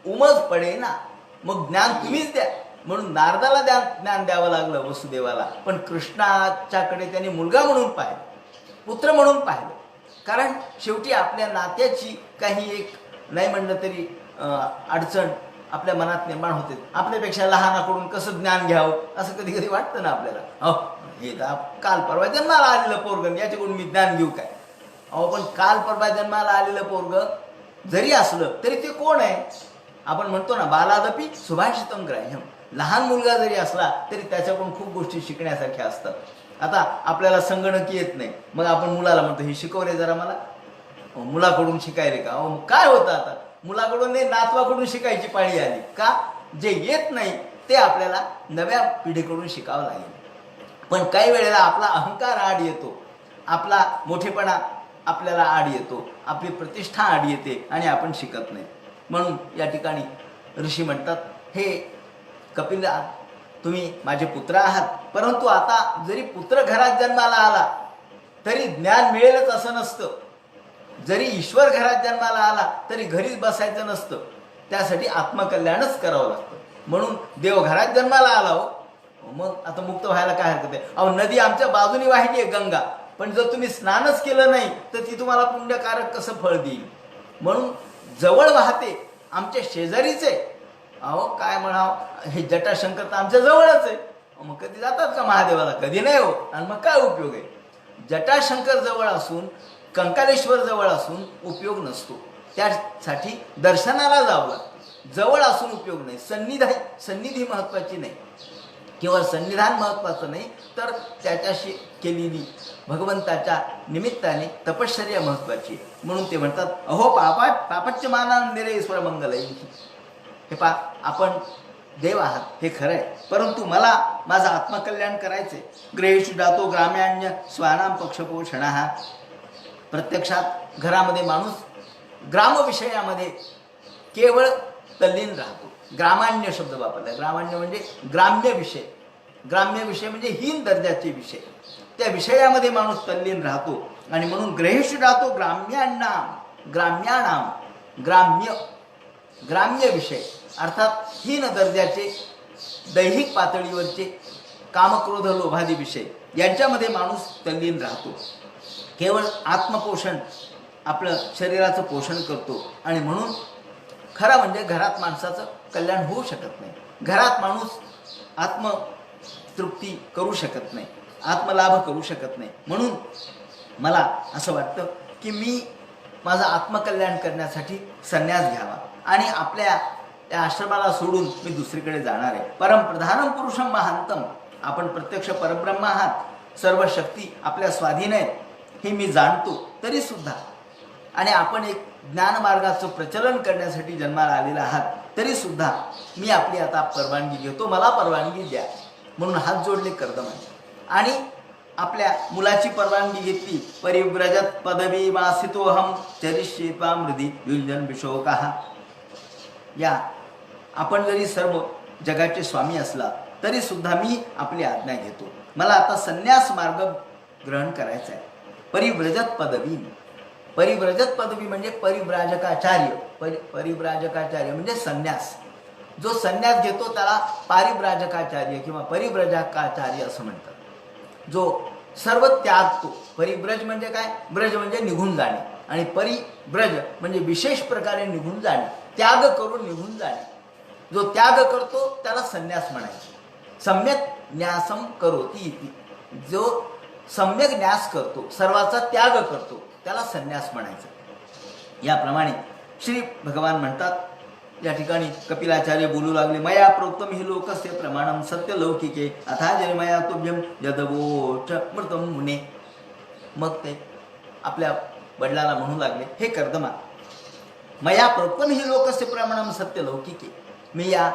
उमज पडे ना, मग ज्ञान तुम्हीच द्या. म्हणून नारदाला ज्ञान द्यावं लागलं वसुदेवाला. पण कृष्णाच्याकडे त्याने मुलगा म्हणून पाहिलं, पुत्र म्हणून पाहिलं. कारण शेवटी आपल्या नात्याची काही एक नाही म्हणलं तरी अडचण आपल्या मनात निर्माण होते. आपल्यापेक्षा लहानाकडून कसं ज्ञान घ्यावं असं कधी कधी वाटतं ना आपल्याला. अहो हे तर काल परवा जन्माला आलेलं पोरगं, याच्याकडून मी ज्ञान घेऊ काय? अहो पण काल परवा जन्माला आलेलं पोरगं जरी असलं तरी ते कोण आहे? आपण म्हणतो ना बालादपी सुभाषितम ग्राह्यम. लहान मुलगा जरी असला तरी त्याच्याकडून खूप गोष्टी शिकण्यासारख्या असतात. आता आपल्याला संगणक येत नाही, मग आपण मुलाला म्हणतो हे शिकवले जरा मला. मुलाकडून शिकायले का? अहो काय होतं आता? मुलाकडून नाही, नातवाकडून शिकायची पाळी आली का? जे येत नाही ते आपल्याला नव्या पिढीकडून शिकावं लागेल. पण काही वेळेला आपला अहंकार आड येतो, आपला मोठेपणा आपल्याला आड येतो, आपली प्रतिष्ठा आड येते आणि आपण शिकत नाही. म्हणून या ठिकाणी ऋषी म्हणतात, हे कपिला तुम्ही माझे पुत्र आहात, परंतु आता जरी पुत्र घरात जन्माला आला तरी ज्ञान मिळेलच असं नसतं. जरी ईश्वर घरात जन्माला आला तरी घरीच बसायचं नसतं, त्यासाठी आत्मकल्याणच करावं लागतं. म्हणून देव घरात जन्माला आला हो, मग आता मुक्त व्हायला काय हरकत आहे? अहो नदी आमच्या बाजूने वाहिली आहे गंगा, पण जर तुम्ही स्नानच केलं नाही तर ती तुम्हाला पुण्यकारक कसं फळ देईल? म्हणून जवळ वाहते, आमच्या शेजारीच आहे. अहो काय म्हणावं, हे जटाशंकर तर आमच्या जवळच आहे. मग कधी जातात का महादेवाला? कधी नाही हो. आणि मग काय उपयोग आहे? जटाशंकर जवळ असून, कंकालेश्वर जवळ असून उपयोग नसतो. त्यासाठी दर्शनाला जावं लागतं. जवळ असून उपयोग नाही. सन्निधी महत्त्वाची नाही, केवळ सन्निधान महत्त्वाचं नाही, तर त्याच्याशी केलेली भगवंताच्या निमित्ताने तपश्चर्या महत्त्वाची. म्हणून ते म्हणतात, अहो पापच्य मानान निरेश्वर मंगल. हे पा, आपण देव आहात हे खरं आहे, परंतु मला माझं आत्मकल्याण करायचं आहे. गृहेषु जातो ग्राम्याण्य स्वानाम पक्षपोषण. हा प्रत्यक्षात घरामध्ये माणूस ग्रामविषयामध्ये केवळ तल्लीन राहतो. ग्रामान्य शब्द वापरला. ग्रामान्य म्हणजे ग्राम्य विषय. ग्राम्य विषय म्हणजे हीन दर्जाचे विषय, त्या विषयामध्ये माणूस तल्लीन राहतो. आणि म्हणून ग्रहेषु राहतो ग्राम्याणाम ग्राम्य विषय अर्थात हीन दर्जाचे दैहिक पातळीवरचे कामक्रोध लोभादी विषय यांच्यामध्ये माणूस तल्लीन राहतो. केवळ आत्मपोषण, आपलं शरीराचं पोषण करतो. आणि म्हणून खरं म्हणजे घरात माणसाचं कल्याण होऊ शकत नाही. घरात माणूस आत्मतृप्ती करू शकत नाही, आत्मलाभ करू शकत नाही. म्हणून मला असं वाटतं की मी माझं आत्मकल्याण करण्यासाठी संन्यास घ्यावा आणि आपल्या त्या आश्रमाला सोडून मी दुसरीकडे जाणार आहे. परमप्रधानम पुरुषम महांतम. आपण प्रत्यक्ष परब्रह्म आहात, सर्व शक्ती आपल्या स्वाधीन आहेत हे मी जाणतो तरी सुद्धा, आणि आपण एक ज्ञानमार्गाचं प्रचलन करण्यासाठी जन्माला आलेला आहात, तरी सुद्धा मी आपली आता परवानगी घेतो, मला परवानगी द्या म्हणून हात जोडले कर्दमाने. आणि आपल्या मुलाची परवानगी घेतली. परिव्रजत पदवी वासितोहम चरिष्ये त्वां हृदि युञ्जन विशोकः. या आपण जरी सर्व जगाचे स्वामी असला तरी सुद्धा मी आपली आज्ञा घेतो. मला आता संन्यास मार्ग ग्रहण करायचा आहे. परिव्रजत पदवी, परिव्रजत पदवी म्हणजे परिव्राजकाचार्य. परिव्राजकाचार्य म्हणजे संन्यास. जो संन्यास घेतो त्याला पारिव्राजकाचार्य किंवा परिव्रजकाचार्य असं म्हणतात. जो सर्व त्यागतो. परिव्रज म्हणजे काय? ब्रज म्हणजे निघून जाणे, आणि परिव्रज म्हणजे विशेष प्रकारे निघून जाणे, त्याग करून निघून जाणे. जो त्याग करतो त्याला संन्यास म्हणायचे. सम्यक न्यासम करोती इति. जो सम्यक न्यास करतो, सर्वाचा त्याग करतो, त्याला संन्यास म्हणायचं. याप्रमाणे श्री भगवान म्हणतात. या ठिकाणी कपिलाचार्य बोलू लागले. मया प्रोक्तम हि लोकस्य प्रमाणम सत्य लौकिके अथा जन्मया तुभ्यम यदवोच मृतम मुने. मग ते आपल्या वडिलाला म्हणू लागले, हे कर्दमा, मया प्रोक्तम हि लोकस्य प्रमाणम सत्य लौकिके. मी या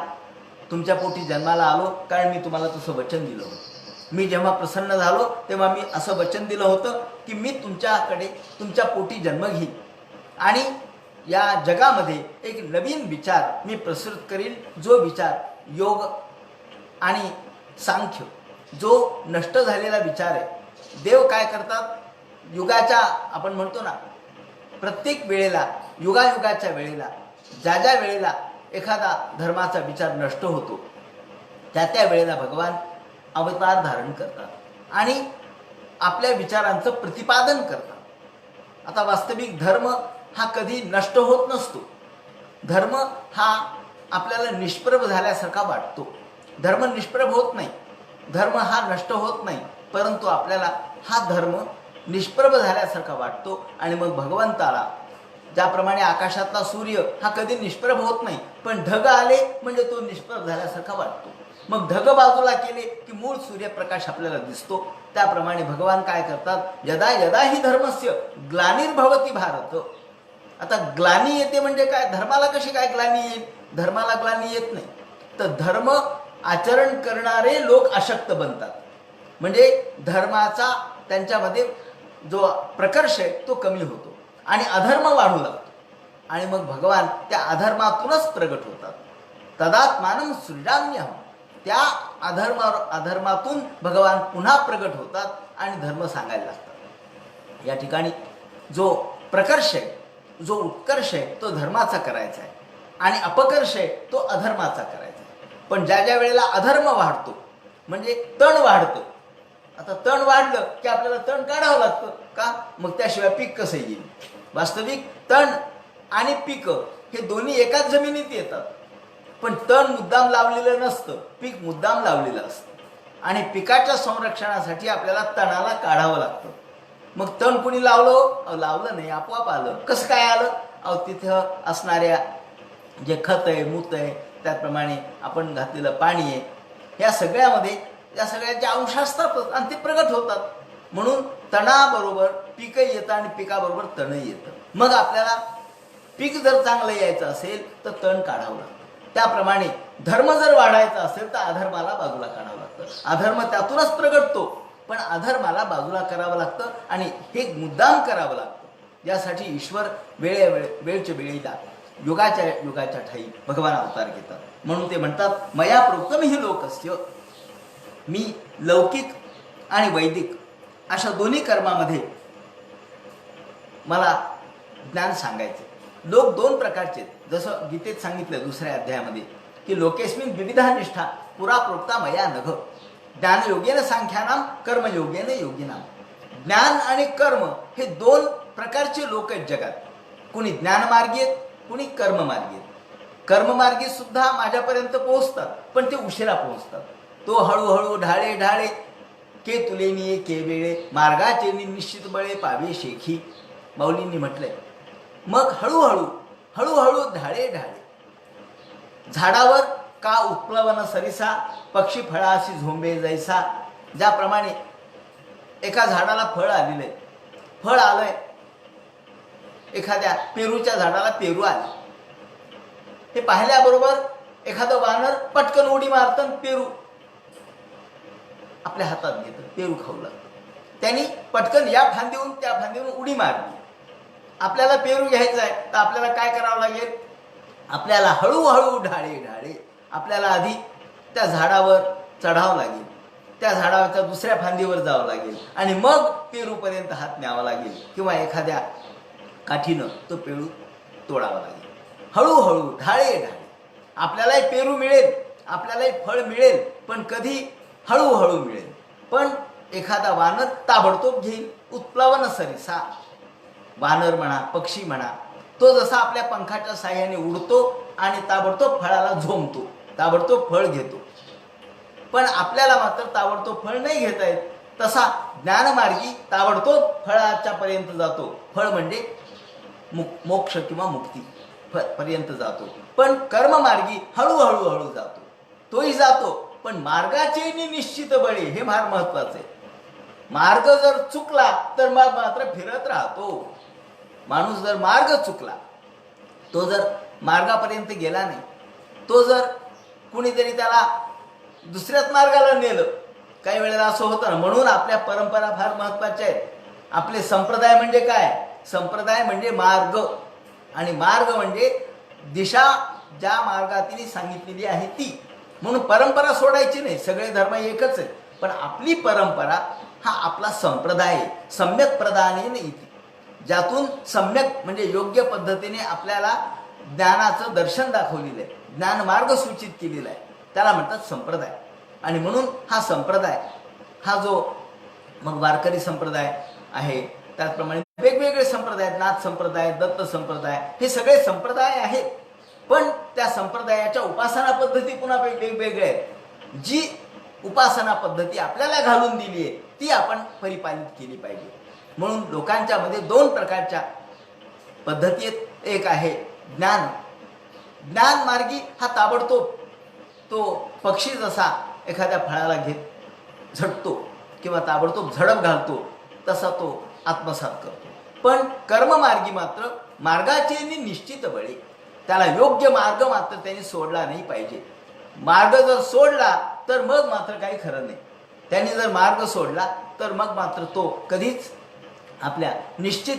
तुमच्या पोटी जन्माला आलो कारण मी तुम्हाला तसं वचन दिलं होतं. मी जेव्हा प्रसन्न झालो तेव्हा मी असं वचन दिलं होतं की मी तुमच्याकडे तुमच्या पोटी जन्म घेईन आणि या जगामध्ये एक नवीन विचार मी प्रसृत करीन. जो विचार योग आणि सांख्य, जो नष्ट झालेला विचार आहे. देव काय करतात? युगाच्या, आपण म्हणतो ना, प्रत्येक वेळेला, युगायुगाच्या वेळेला, ज्या वेळेला एखादा धर्माचा विचार नष्ट होतो त्या वेळेला भगवान अवतार धारण करतात आणि आपल्या विचारांचं प्रतिपादन करतात. आता वास्तविक धर्म हा कधी नष्ट होत नसतो. धर्म हा आपल्याला निष्प्रभ झाल्यासारखा वाटतो. धर्म निष्प्रभ होत नाही, धर्म हा नष्ट होत नाही, परंतु आपल्याला हा धर्म निष्प्रभ झाल्यासारखा वाटतो. आणि मग भगवंताला, ज्याप्रमाणे आकाशातला सूर्य हा कधी निष्प्रभ होत नाही, पण ढग आले म्हणजे तो निष्प्रभ झाल्यासारखा वाटतो. मग ढग बाजूला केले की मूळ सूर्यप्रकाश आपल्याला दिसतो. त्याप्रमाणे भगवान काय करतात? यदा यदा ही धर्मस्य ग्लानिर्भवती भारत. आता ग्लानी येते म्हणजे काय? धर्माला कशी काय ग्लानी येईल? धर्माला ग्लानी येत नाही. तर धर्म आचरण करणारे लोक अशक्त बनतात, म्हणजे धर्माचा त्यांच्यामध्ये जो प्रकर्ष आहे तो कमी होतो आणि अधर्म वाढू लागतो. आणि मग भगवान त्या अधर्मातूनच प्रगट होतात. तदात्मानं सृजाम्यहं. त्या अधर्मातून भगवान पुन्हा प्रगट होतात आणि धर्म सांगायला लागतात. या ठिकाणी जो प्रकर्ष आहे, जो उत्कर्ष आहे तो धर्माचा करायचा आहे आणि अपकर्ष आहे तो अधर्माचा करायचा आहे. पण ज्या वेळेला अधर्म वाढतो म्हणजे तण वाढतं. आता तण वाढलं की आपल्याला तण काढावं लागतं का? मग त्याशिवाय पीक कसं येईल? वास्तविक तण आणि पीक हे दोन्ही एकाच जमिनीत येतात, पण तण मुद्दाम लावलेलं नसतं, पीक मुद्दाम लावलेलं असतं. आणि पिकाच्या संरक्षणासाठी आपल्याला तणाला काढावं लागतं. मग तण कुणी लावलं? लावलं नाही, आपोआप आलं. कसं काय आलं? तिथं असणाऱ्या जे खत आहे, मूत आहे, त्याप्रमाणे आपण घातलेलं पाणी आहे, या सगळ्यामध्ये या सगळ्याचे अंश असतातच आणि ते प्रगट होतात. म्हणून तणाबरोबर पीकही येतं आणि पिकाबरोबर तणही येतं. मग आपल्याला पीक जर चांगलं यायचं असेल तर तण काढावं लागतं. त्याप्रमाणे धर्म जर वाढायचा असेल तर अधर्माला बाजूला काढावं लागतं. अधर्म त्यातूनच प्रगटतो, पण अधर्माला बाजूला करावं लागतं आणि हे मुद्दाम करावं लागतं. यासाठी ईश्वर वेळच्या वेळेला युगाच्या ठाई भगवान अवतार घेतात. म्हणून ते म्हणतात, मया प्रोक्तम हि लोकस्य. मी लौकिक आणि वैदिक अशा दोन्ही कर्मामध्ये मला ज्ञान सांगायचे. लोक दोन प्रकारचे आहेत. जसं गीतेत सांगितलं दुसऱ्या अध्यायामध्ये की लोकेस्मिन विविधा निष्ठा पुरा प्रोक्ता मया नघ. ज्ञानयोगेन सांख्यानाम कर्मयोगेन योगिनाम. ज्ञान आणि कर्म हे दोन प्रकारचे लोक आहेत जगात. कुणी ज्ञानमार्गी आहेत, कुणी कर्ममार्गी आहेत. कर्ममार्गी सुद्धा माझ्यापर्यंत पोहोचतात, पण ते उशिरा पोहोचतात. तो हळूहळू ढाळे ढाळे के तुलेनी के वेळे मार्गाचे निश्चित बळे पावे शेखी, माऊलींनी म्हटलंय. मग हळूहळू ढाळे ढाळे झाडावर का उत्प्लवन सरिसा पक्षी फळाशी झोंबे जैसा. ज्याप्रमाणे एका झाडाला फळ आलेलं आहे, फळ आलंय एखाद्या पेरूच्या झाडाला पेरू आले, हे पाहिल्याबरोबर एखादं वानर पटकन उडी मारतं, पेरू आपल्या हातात घेतं, पेरू खाऊ लागतं. त्यांनी पटकन या फांदीहून त्या फांदीहून उडी मारली. आपल्याला पेरू घ्यायचा आहे तर आपल्याला काय करावं लागेल? आपल्याला हळूहळू ढाळे आपल्याला आधी त्या झाडावर चढावं लागेल, त्या झाडावरच्या दुसऱ्या फांदीवर जावं लागेल आणि मग पेरूपर्यंत हात न्यावा लागेल किंवा एखाद्या काठीनं तो पेरू तोडावा लागेल. हळूहळू ढाळे आपल्यालाही पेरू मिळेल, आपल्यालाही फळ मिळेल, पण कधी? हळूहळू मिळेल. पण एखादा वानर ताबडतोब घेईल. उत्प्लवन सरिसा वानर म्हणा, पक्षी म्हणा, तो जसा आपल्या पंखाच्या साह्याने उडतो आणि ताबडतोब फळाला झोंबतो, ताबडतोब फळ घेतो. पण आपल्याला मात्र ताबडतोब फळ नाही घेता येत. तसा ज्ञानमार्गी ताबडतोब फळाच्या पर्यंत जातो. फळ म्हणजे मोक्ष किंवा मुक्ती पर्यंत जातो. पण कर्ममार्गी हळूहळू जातो. तोही जातो, पण मार्गाचे निश्चित बळे, हे फार महत्वाचे. मार्ग जर चुकला तर मग मात्र फिरत राहतो. माणूस जर मार्ग चुकला, तो जर मार्गापर्यंत गेला नाही, तो जर कुणीतरी त्याला दुसऱ्याच मार्गाला नेलं, काही वेळेला असं होतं ना. म्हणून आपल्या परंपरा फार महत्वाच्या आहेत. आपले संप्रदाय म्हणजे काय? संप्रदाय म्हणजे मार्ग, आणि मार्ग म्हणजे दिशा ज्या मार्गातील सांगितलेली आहे ती. म्हणून परंपरा सोडायची नाही. सगळे धर्म एकच आहेत, पण आपली परंपरा हा आपला संप्रदाय आहे. सम्यक प्रदानेन इति, ज्यातून सम्यक म्हणजे योग्य पद्धतीने आपल्याला ज्ञानाचं दर्शन दाखवलेलं आहे, ज्ञानमार्ग सूचित केलेला आहे, त्याला म्हणतात संप्रदाय. आणि म्हणून हा संप्रदाय, हा जो मग वारकरी संप्रदाय आहे, त्याचप्रमाणे वेगवेगळे संप्रदाय आहेत. नाथ संप्रदाय, दत्त संप्रदाय, हे सगळे संप्रदाय आहेत. पण त्या संप्रदायाच्या उपासना पद्धती पुन्हा वेगवेगळ्या आहेत. जी उपासना पद्धती आपल्याला घालून दिली आहे ती आपण परिपालित केली पाहिजे. म्हणून लोकांच्या मध्ये दोन प्रकारच्या पद्धती आहेत. एक आहे ज्ञान. ज्ञान मार्गी हा ताबडतोब तो पक्षी जसा एखाद्या फळाला घेत झटतो किंवा ताबडतोब झडप घालतो, तसा तो आत्मसात करतो. पण कर्ममार्गी मात्र मार्गाचे निश्चित बळे, त्याला योग्य मार्ग मात्र त्यांनी सोडला नाही पाहिजे. मार्ग जर सोडला तर मग मात्र काही खरं नाही. त्यांनी जर मार्ग सोडला तर मग मात्र तो कधीच आपल्या निश्चित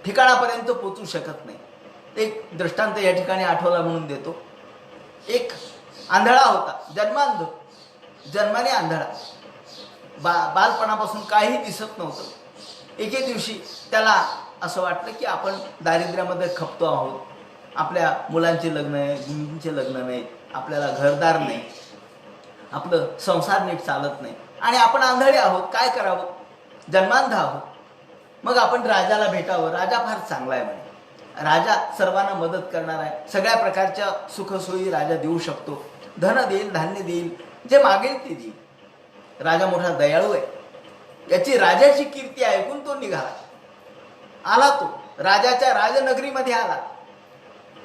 ठिकाणापर्यंत पोचू शकत नाही. एक दृष्टांत या ठिकाणी आठवला म्हणून देतो. एक आंधळा होता, जन्माने आंधळा, बालपणापासून काही दिसत नव्हतं. एके दिवशी त्याला असं वाटलं की आपण दारिद्र्यामध्ये खपतो आहोत. आपल्या मुलांचे लग्न आहे, मुलींचे लग्न नाही, आपल्याला घरदार नाही, आपलं संसार नीट चालत नाही आणि आपण आंधळे आहोत. काय करावं? जन्मांध आहोत. मग आपण राजाला भेटावं. राजा फार चांगला आहे म्हणे. राजा सर्वांना मदत करणार आहे. सगळ्या प्रकारच्या सुखसोयी राजा देऊ शकतो. धन देईल, धान्य देईल, जे मागेल ते देईल. राजा मोठा दयाळू आहे. याची राजाची कीर्ती ऐकून तो निघाला. आला तो राजाच्या राजनगरीमध्ये आला.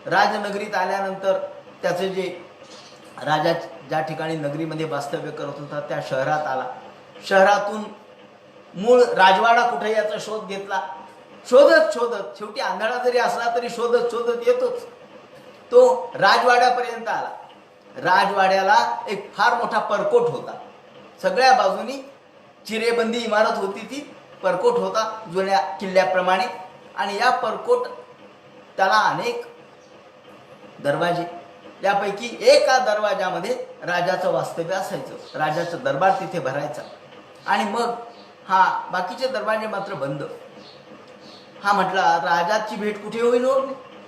राजनगरीत आल्यानंतर त्याचं जे राजा ज्या ठिकाणी नगरीमध्ये वास्तव्य करत होता त्या शहरात आला. शहरातून मूळ राजवाडा कुठे याचा शोध घेतला. शोधत शेवटी आंधळा जरी असला तरी शोधत येतोच. तो राजवाड्यापर्यंत आला. राजवाड्याला एक फार मोठा परकोट होता. सगळ्या बाजूनी चिरेबंदी इमारत होती. ती परकोट होता जुन्या किल्ल्याप्रमाणे. आणि या परकोट त्याला अनेक दरवाजे, यापैकी एका दरवाजामध्ये राजाचं वास्तव्य असायचं. राजाचं दरबार तिथे भरायचा. आणि मग हा बाकीचे दरवाजे मात्र बंद. हा म्हटला, राजाची भेट कुठे होईल हो?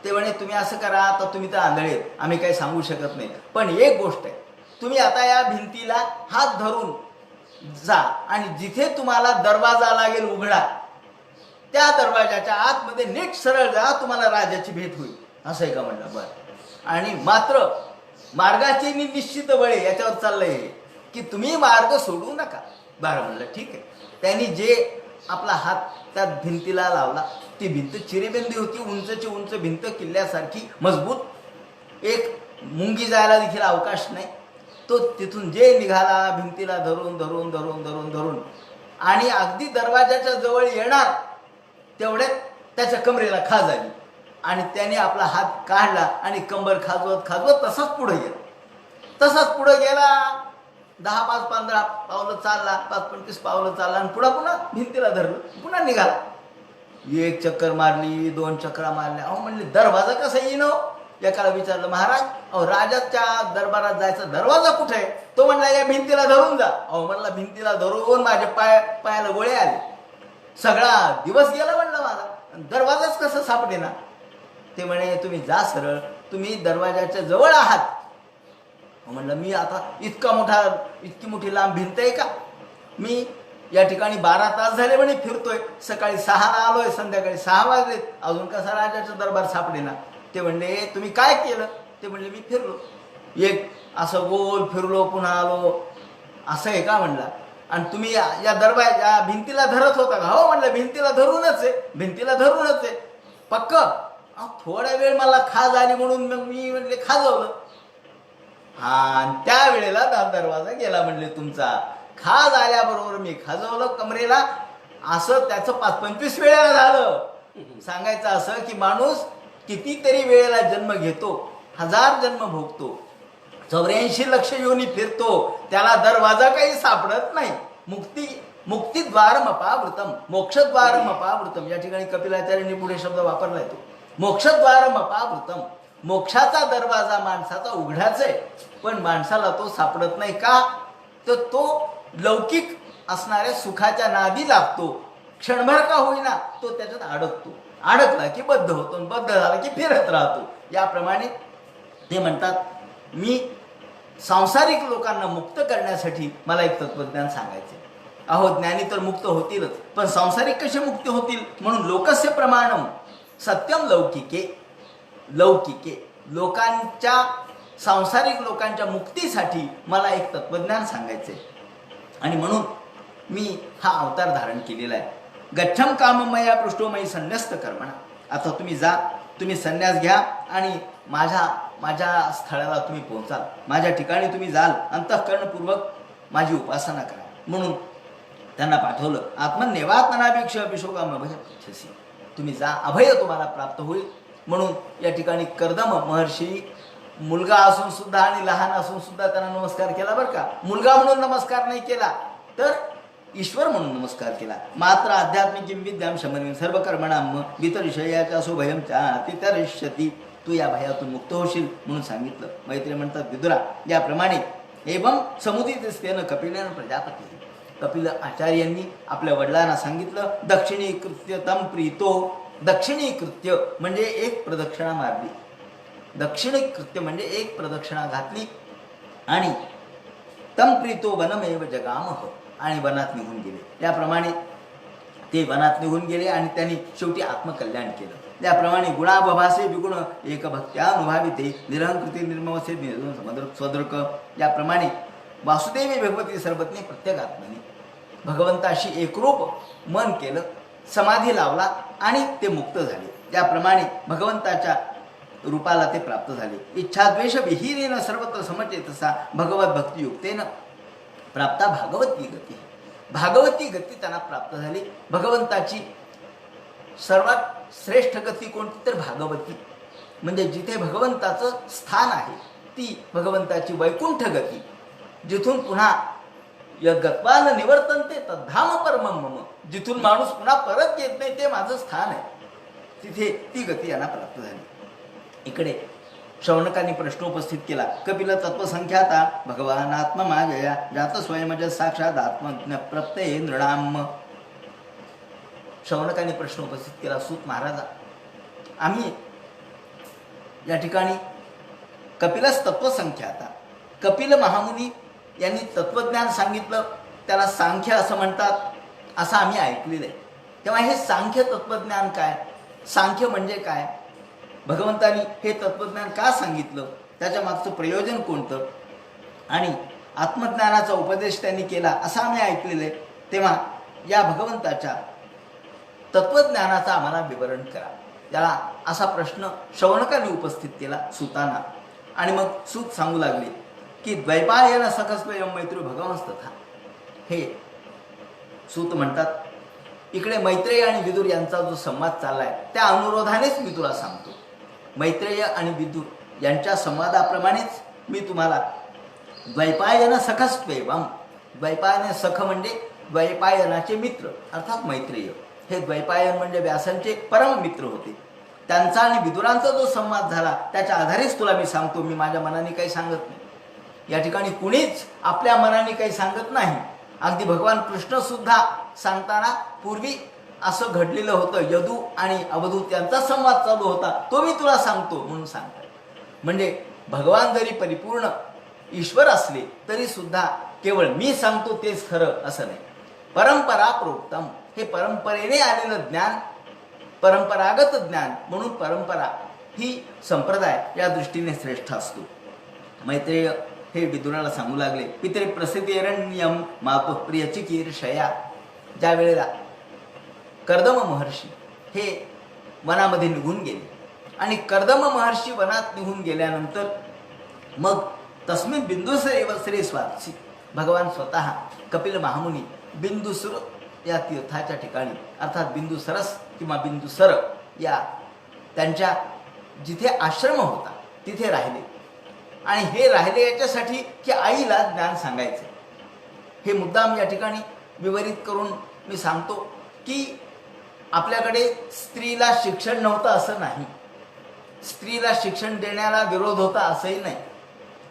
ते म्हणे, तुम्ही असं करा, आता तुम्ही तर आंधळे, आम्ही काही सांगू शकत नाही. पण एक गोष्ट आहे, तुम्ही आता या भिंतीला हात धरून जा आणि जिथे तुम्हाला दरवाजा लागेल उघडा, त्या दरवाजाच्या आतमध्ये नीट सरळ जा, तुम्हाला राजाची भेट होईल. असं आहे का? म्हणलं बरं. आणि मात्र मार्गाचे निश्चित बळे, याच्यावर चाललंय की तुम्ही मार्ग सोडू नका. बरं म्हणलं, ठीक आहे. त्यांनी जे आपला हात त्या भिंतीला लावला, ती भिंत चिरेबंदी होती. उंचची उंच भिंत, किल्ल्यासारखी मजबूत. एक मुंगी जायला देखील अवकाश नाही. तो तिथून जे निघाला, भिंतीला धरून आणि अगदी दरवाजाच्या जवळ येणार तेवढ्यात त्याच्या कमरेला खाज आली आणि त्याने आपला हात काढला आणि कंबर खाजवत खाजवत तसाच पुढे गेला 10-15 पावलं चालला, 5-25 पावलं चालला आणि पुन्हा भिंतीला धरलं, पुन्हा निघाला. 1 चक्कर मारली, 2 चक्रा मारल्या. अहो म्हणले दरवाजा कसा येईन? एकाला विचारलं, महाराज अहो राजाच्या दरबारात जायचा दरवाजा कुठे आहे? तो म्हणला या भिंतीला धरून जा. अहो म्हणला भिंतीला धरून माझे पायाला गोळे आले, सगळा दिवस गेला म्हणलं माझा, दरवाजाच कसं सापडेना. ते म्हणे तुम्ही जा सरळ, तुम्ही दरवाजाच्या जवळ आहात. म्हणलं मी आता इतकी मोठी लांब भिंत आहे का? मी या ठिकाणी 12 तास झाले म्हणे फिरतोय, सकाळी 6ला आलोय, संध्याकाळी 6 वाजलेत, अजून कसा राजाचा दरबार सापडेना. ते म्हणले तुम्ही काय केलं? ते म्हणले मी फिरलो, एक असं गोल फिरलो पुन्हा आलो. असं आहे का म्हणला? आणि तुम्ही या भिंतीला धरत होता का? हो म्हणलं भिंतीला धरूनच आहे पक्क. थोड्या वेळ मला खाज आली म्हणून मग मी म्हणले खाजवलं. हा, त्या वेळेला दरवाजा गेला म्हणले तुमचा. खाज आल्याबरोबर मी खाजवलं कमरेला. असं त्याचं 5-25 वेळेला झालं. सांगायचं असं की माणूस कितीतरी वेळेला जन्म घेतो, 1000 जन्म भोगतो, 84 लक्ष योनी फिरतो, त्याला दरवाजा काही सापडत नाही. मुक्तिद्वारम अपावृतम, मोक्षद्वारम अपावृतम. या ठिकाणी कपिलाचार्यांनी पुढे शब्द वापरलाय तो, मोक्षद्वारम अपावृतम. मोक्षाचा दरवाजा माणसाचा उघडाच आहे, पण माणसाला तो सापडत नाही. का? तर तो लौकिक असणाऱ्या सुखाच्या नादी लागतो. क्षणभर का होईना तो त्याच्यात अडकतो. अडकला की बद्ध होतो, बद्ध झाला की फिरत राहतो. याप्रमाणे ते म्हणतात मी सांसारिक लोकांना मुक्त करण्यासाठी मला एक तत्वज्ञान सांगायचे. अहो ज्ञानी तर मुक्त होतीलच, पण सांसारिक कसे मुक्त होतील? म्हणून लोकस्य प्रमाणम सत्यम लौकिके लोकांच्या सांसारिक लोकांच्या मुक्तीसाठी मला एक तत्वज्ञान सांगायचे. आणि म्हणून मी हा अवतार धारण केलेला आहे. गच्छम काममया पृष्ठोमयी संन्यस्त कर्मणा. आता तुम्ही जा, तुम्ही संन्यास घ्या आणि माझ्या स्थळाला तुम्ही पोहोचाल, माझ्या ठिकाणी तुम्ही जाल, अंतःकरणपूर्वक माझी उपासना करा. म्हणून त्यांना पाठवलं. आत्मन्यवात्मनाभिक्ष अभिशोकाम अभय पृच्छसी. तुम्ही जा, अभय तुम्हाला प्राप्त होईल. म्हणून या ठिकाणी कर्दम महर्षी मुलगा असून सुद्धा आणि लहान असून सुद्धा त्यांना नमस्कार केला बरं का. मुलगा म्हणून नमस्कार नाही केला, तर ईश्वर म्हणून नमस्कार केला. मात्र आध्यात्मिक विद्याम शमन सर्व कर्मणाम वितरिषयाच्या सुभयम तितरिष्यती. तू या भयातून मुक्त होशील म्हणून सांगितलं. मैत्री म्हणतात विदुरा याप्रमाणे एवं समुदितस्तेन कपिलेन प्रजापती. कपिल आचार्यांनी आपल्या वडिलांना सांगितलं. दक्षिणीकृत्य तम प्रीतो. दक्षिणीकृत्य म्हणजे एक प्रदक्षिणा मारली. दक्षिणीकृत्य म्हणजे एक प्रदक्षिणा घातली आणि तम प्रीतो वनमेव जगामह. आणि वनात निघून गेले. त्याप्रमाणे ते वनात निघून गेले आणि त्यांनी शेवटी आत्मकल्याण केलं. त्याप्रमाणे गुणाभभासे विगुण एक भक्त्यानुभाविते निरहंकृती निर्मवसे स्वदृक. याप्रमाणे वासुदेवी भगवती सर्वज्ञ प्रत्येकात्मने भगवंताशी एकरूप मन केलं, समाधी लावला आणि ते मुक्त झाले. त्याप्रमाणे भगवंताच्या रूपाला ते प्राप्त झाले. इच्छाद्वेष विहीनेन सर्वत्र समचेतसा भगवत भक्तियुक्तेन प्राप्ता भागवती गती. भागवती गती त्यांना प्राप्त झाली. भगवंताची सर्वात श्रेष्ठ गती कोणती? तर भागवती. म्हणजे जिथे भगवंताचं स्थान आहे ती भगवंताची वैकुंठ गती. जिथून पुन्हा यद्गत्वान निवर्तन्ते तद्धाम परमं मम. जिथून माणूस पुन्हा परत येत नाही ते माझं स्थान आहे. तिथे ती गती यांना प्राप्त झाली. इकडे शौनकांनी प्रश्न उपस्थित केला. कपिल तत्वसंख्याता भगवान आत्ममाजया जात स्वयंज साक्षात आत्मज्ञ प्रत्यय नृणाम. शौनकांनी प्रश्न उपस्थित केला. सूत महाराजा, आम्ही या ठिकाणी कपिलच तत्वसंख्याता, कपिल महामुनी यांनी तत्वज्ञान सांगितलं, त्याला सांख्य असं म्हणतात असं आम्ही ऐकलेलं आहे. तेव्हा हे सांख्य तत्वज्ञान काय? सांख्य म्हणजे काय? भगवंतांनी हे तत्वज्ञान का सांगितलं? त्याच्या मागचं प्रयोजन कोणतं? आणि आत्मज्ञानाचा उपदेश त्यांनी केला असं आम्ही ऐकलेलं आहे. तेव्हा या भगवंताच्या तत्वज्ञानाचा आम्हाला विवरण करा. त्याला असा प्रश्न शौनकांनी उपस्थित केला सूतांना. आणि मग सूत सांगू लागले की द्वैपायन सखस्वयं मैत्री भगवंस तथा. हे सूत म्हणतात इकडे मैत्रेय आणि विदुर यांचा जो संवाद चाललाय त्या अनुरोधानेच मी तुला सांगतो. मैत्रेय आणि विदुर यांच्या संवादाप्रमाणेच मी तुम्हाला द्वैपायन सखस्त्वेवम, द्वैपायन सख म्हणजे द्वैपायनाचे मित्र अर्थात मैत्रेय, हे द्वैपायन म्हणजे व्यासांचे परम मित्र होते. त्यांचा आणि विदुरांचा जो संवाद झाला त्याच्या आधारेच तुला मी सांगतो. मी माझ्या मनाने काही सांगत नाही. या ठिकाणी कुणीच आपल्या मनाने काही सांगत नाही. अगदी भगवान कृष्ण सुद्धा सांगताना पूर्वी असं घडलेलं होतं. यदू आणि अवधूत यांचा संवाद चालू होता, तो मी तुला सांगतो म्हणून सांगतो. म्हणजे भगवान जरी परिपूर्ण ईश्वर असले तरी सुद्धा केवळ मी सांगतो तेच खरं असं नाही. परंपरा प्रोक्तम, हे परंपरेने आलेलं ज्ञान, परंपरागत ज्ञान म्हणून परंपरा ही संप्रदाय या दृष्टीने श्रेष्ठ असतो. मैत्रेय हे विदुराला सांगू लागले, पितरे प्रसिद्धेरण्यम मातो प्रियची कीर्षया. ज्या वेळेला कर्दम महर्षी हे वनामध्ये निघून गेले आणि कर्दम महर्षी वनात निघून गेल्यानंतर मग तस्मिन बिंदुसरेव श्रेष्वासी, भगवान स्वतः कपिल महामुनी बिंदुसर या तीर्थाच्या ठिकाणी अर्थात बिंदुसरस किंवा बिंदुसर या त्यांच्या जिथे आश्रम होता तिथे राहिले. आणि हे राहिले याच्यासाठी की आईला ज्ञान सांगायचे. हे मुद्दाम या ठिकाणी विवरित करून मी सांगतो की आपल्याकडे स्त्रीला शिक्षण नव्हतं असं नाही, स्त्रीला शिक्षण देण्याला विरोध होता असंही नाही.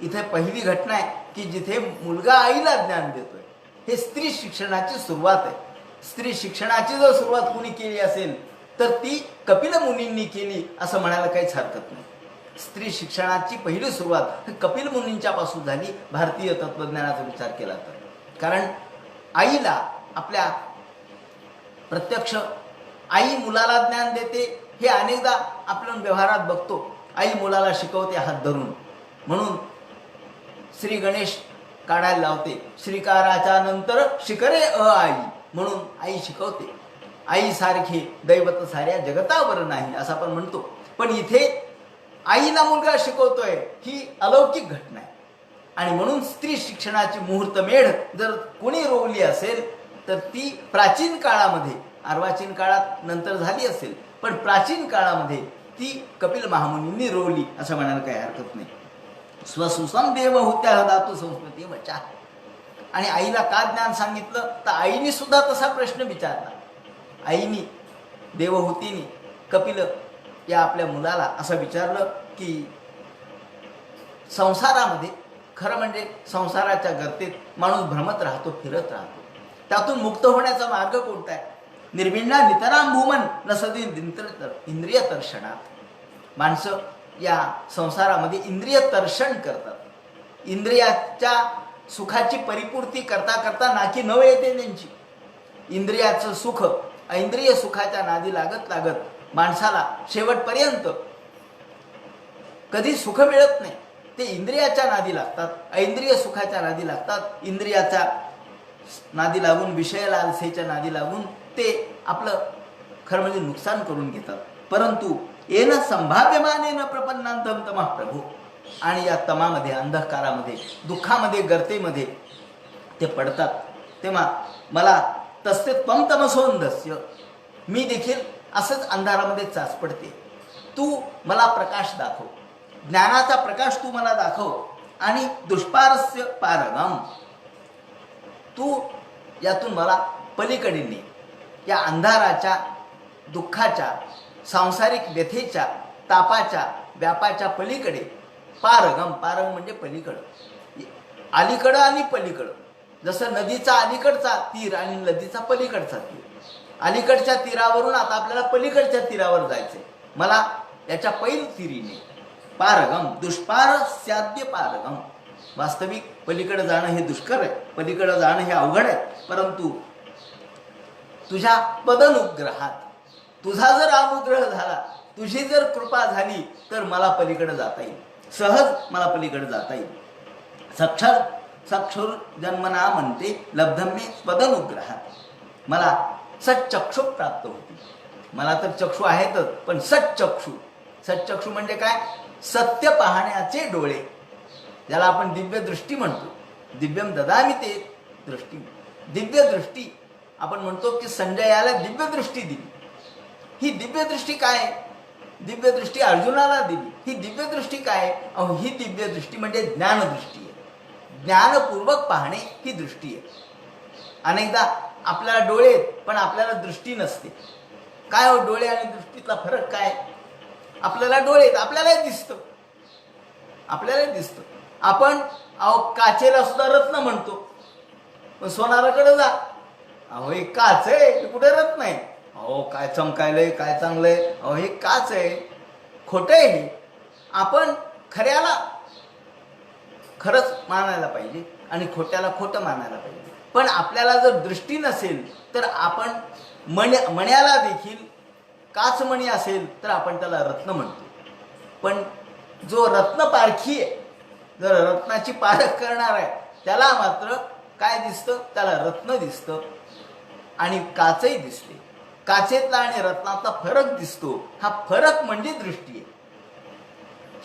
इथे पहिली घटना आहे की जिथे मुलगा आईला ज्ञान देतोय. हे स्त्री शिक्षणाची सुरुवात आहे. स्त्री शिक्षणाची जर सुरुवात कुणी केली असेल तर ती कपिल मुनींनी केली असं म्हणायला काहीच हरकत नाही. स्त्री शिक्षणाची पहिली सुरुवात कपिल मुनींच्या पासून झाली भारतीय तत्वज्ञानाचा विचार केला तर. कारण आईला आपल्या प्रत्यक्ष आई मुलाला ज्ञान देते हे अनेकदा आपण व्यवहारात बघतो. आई मुलाला शिकवते हात धरून, म्हणून श्री गणेश काढायला लावते. श्रीकाराच्या नंतर शिकरे आई म्हणून आई शिकवते. आईसारखे दैवत साऱ्या जगतावर नाही असं आपण म्हणतो. पण इथे आईला मुलगा शिकवतोय ही अलौकिक घटना आहे. आणि म्हणून स्त्री शिक्षणाची मुहूर्तमेढ जर कोणी रोवली असेल तर ती प्राचीन काळामध्ये, अर्वाचीन काळात नंतर झाली असेल पण प्राचीन काळामध्ये ती कपिल महामुनींनी रोवली असं म्हणायला काही हरकत नाही. स्वसुसम देव होत्या धातू संस्कृती वचा. आणि आईला का ज्ञान सांगितलं तर आईने सुद्धा तसा प्रश्न विचारला. आईनी देवहूतीनी कपिल या आपल्या मुलाला असं विचारलं की संसारामध्ये, खरं म्हणजे संसाराच्या गर्तेत माणूस भ्रमत राहतो, फिरत राहतो. त्यातून मुक्त होण्याचा मार्ग कोणता आहे? निर्विण्णा नितराम भूमन नसदी इंद्रिय तर्षणात. माणसं या संसारामध्ये इंद्रिय तर्षण करतात. इंद्रियाच्या सुखाची परिपूर्ती करता करता नाकी नव येते त्यांची. इंद्रियाचं सुख ऐंद्रिय सुखाच्या नादी लागत लागत माणसाला शेवटपर्यंत कधी सुख मिळत नाही. ते इंद्रियाच्या नादी लागतात, ऐंद्रिय सुखाच्या नादी लागतात. इंद्रियाच्या नादी लागून, विषय लालसेच्या नादी लागून ते आपलं खरं म्हणजे नुकसान करून घेतात. परंतु येन संभाव्यमानेन प्रपन्नांतम तमः प्रभू. आणि या तमामध्ये, अंधकारामध्ये, दुःखामध्ये, गर्तेमध्ये ते पडतात. तेव्हा मला तसे त्वम तमसोंधस्य, मी देखील असंच अंधारामध्ये चाच पडते. तू मला प्रकाश दाखव, ज्ञानाचा प्रकाश तू मला दाखव. आणि दुष्पारस्य पारगम, तू यातून मला पलीकडे ने. या अंधाराच्या, दुःखाच्या, सांसारिक व्यथेच्या, तापाच्या, व्यापाच्या पलीकडे. पारगम, पारगम म्हणजे पलीकडं, अलीकडं आणि पलीकडं. जसं नदीचा अलीकडचा तीर आणि नदीचा पलीकडचा तीर. अलीकडच्या तीरावरून आता आपल्याला पलीकडच्या तीरावर जायचंय. मला याच्या पैल तीरीने. पारगम, दुष्पार साध्य पारगम. वास्तविक पलीकडे जाणं हे दुष्कर आहे, पलीकडे जाणं हे अवघड आहे. परंतु तुझ्या पदनुग्रहात, तुझा जर अनुग्रह झाला, तुझी जर कृपा झाली तर मला पलीकडे जाता येईल, सहज मला पलीकडे जाता येईल. सक्षुर जन्मना म्हणते लब्धम्य पदनुग्रहात. मला सच्चक्षु प्राप्त होती. मला तर चक्षु आहेतच, पण सच्चक्षु. सच्चक्षु म्हणजे काय? सत्य पाहण्याचे डोळे, ज्याला आपण दिव्य दृष्टी म्हणतो. दिव्यम ददामी ते दृष्टी. दिव्य दृष्टी आपण म्हणतो की संजयाला दिव्यदृष्टी दिली. ही दिव्यदृष्टी काय आहे? दिव्यदृष्टी अर्जुनाला दिली. ही दिव्यदृष्टी काय आहे? अहो, ही दिव्यदृष्टी म्हणजे ज्ञानदृष्टी आहे. ज्ञानपूर्वक पाहणे ही दृष्टी आहे. अनेकदा आपल्याला डोळे आहेत पण आपल्याला दृष्टी नसते. काय हो, डोळे आणि दृष्टीतला फरक काय? आपल्याला डोळे आहेत, आपल्यालाही दिसतं, आपल्यालाही दिसतं. आपण अहो काचेला सुद्धा रत्न म्हणतो, पण सोनाराकडे जा, अहो हे काच आहे, हे कुठे रत्न आहे. अहो काय चमकायलंय, काय चांगलंय, अहो हे काच आहे, खोटं आहे हे. आपण खऱ्याला खरंच मानायला पाहिजे आणि खोट्याला खोटं मानायला पाहिजे. पण आपल्याला जर दृष्टी नसेल तर आपण मण्याला देखील काचमणी असेल तर आपण त्याला रत्न म्हणतो. पण जो रत्न पारखी आहे, जर रत्नाची पारख करणार आहे, त्याला मात्र काय दिसतं? त्याला रत्न दिसतं आणि काचही दिसते. काचेतला आणि रत्नातला फरक दिसतो. हा फरक म्हणजे दृष्टी आहे.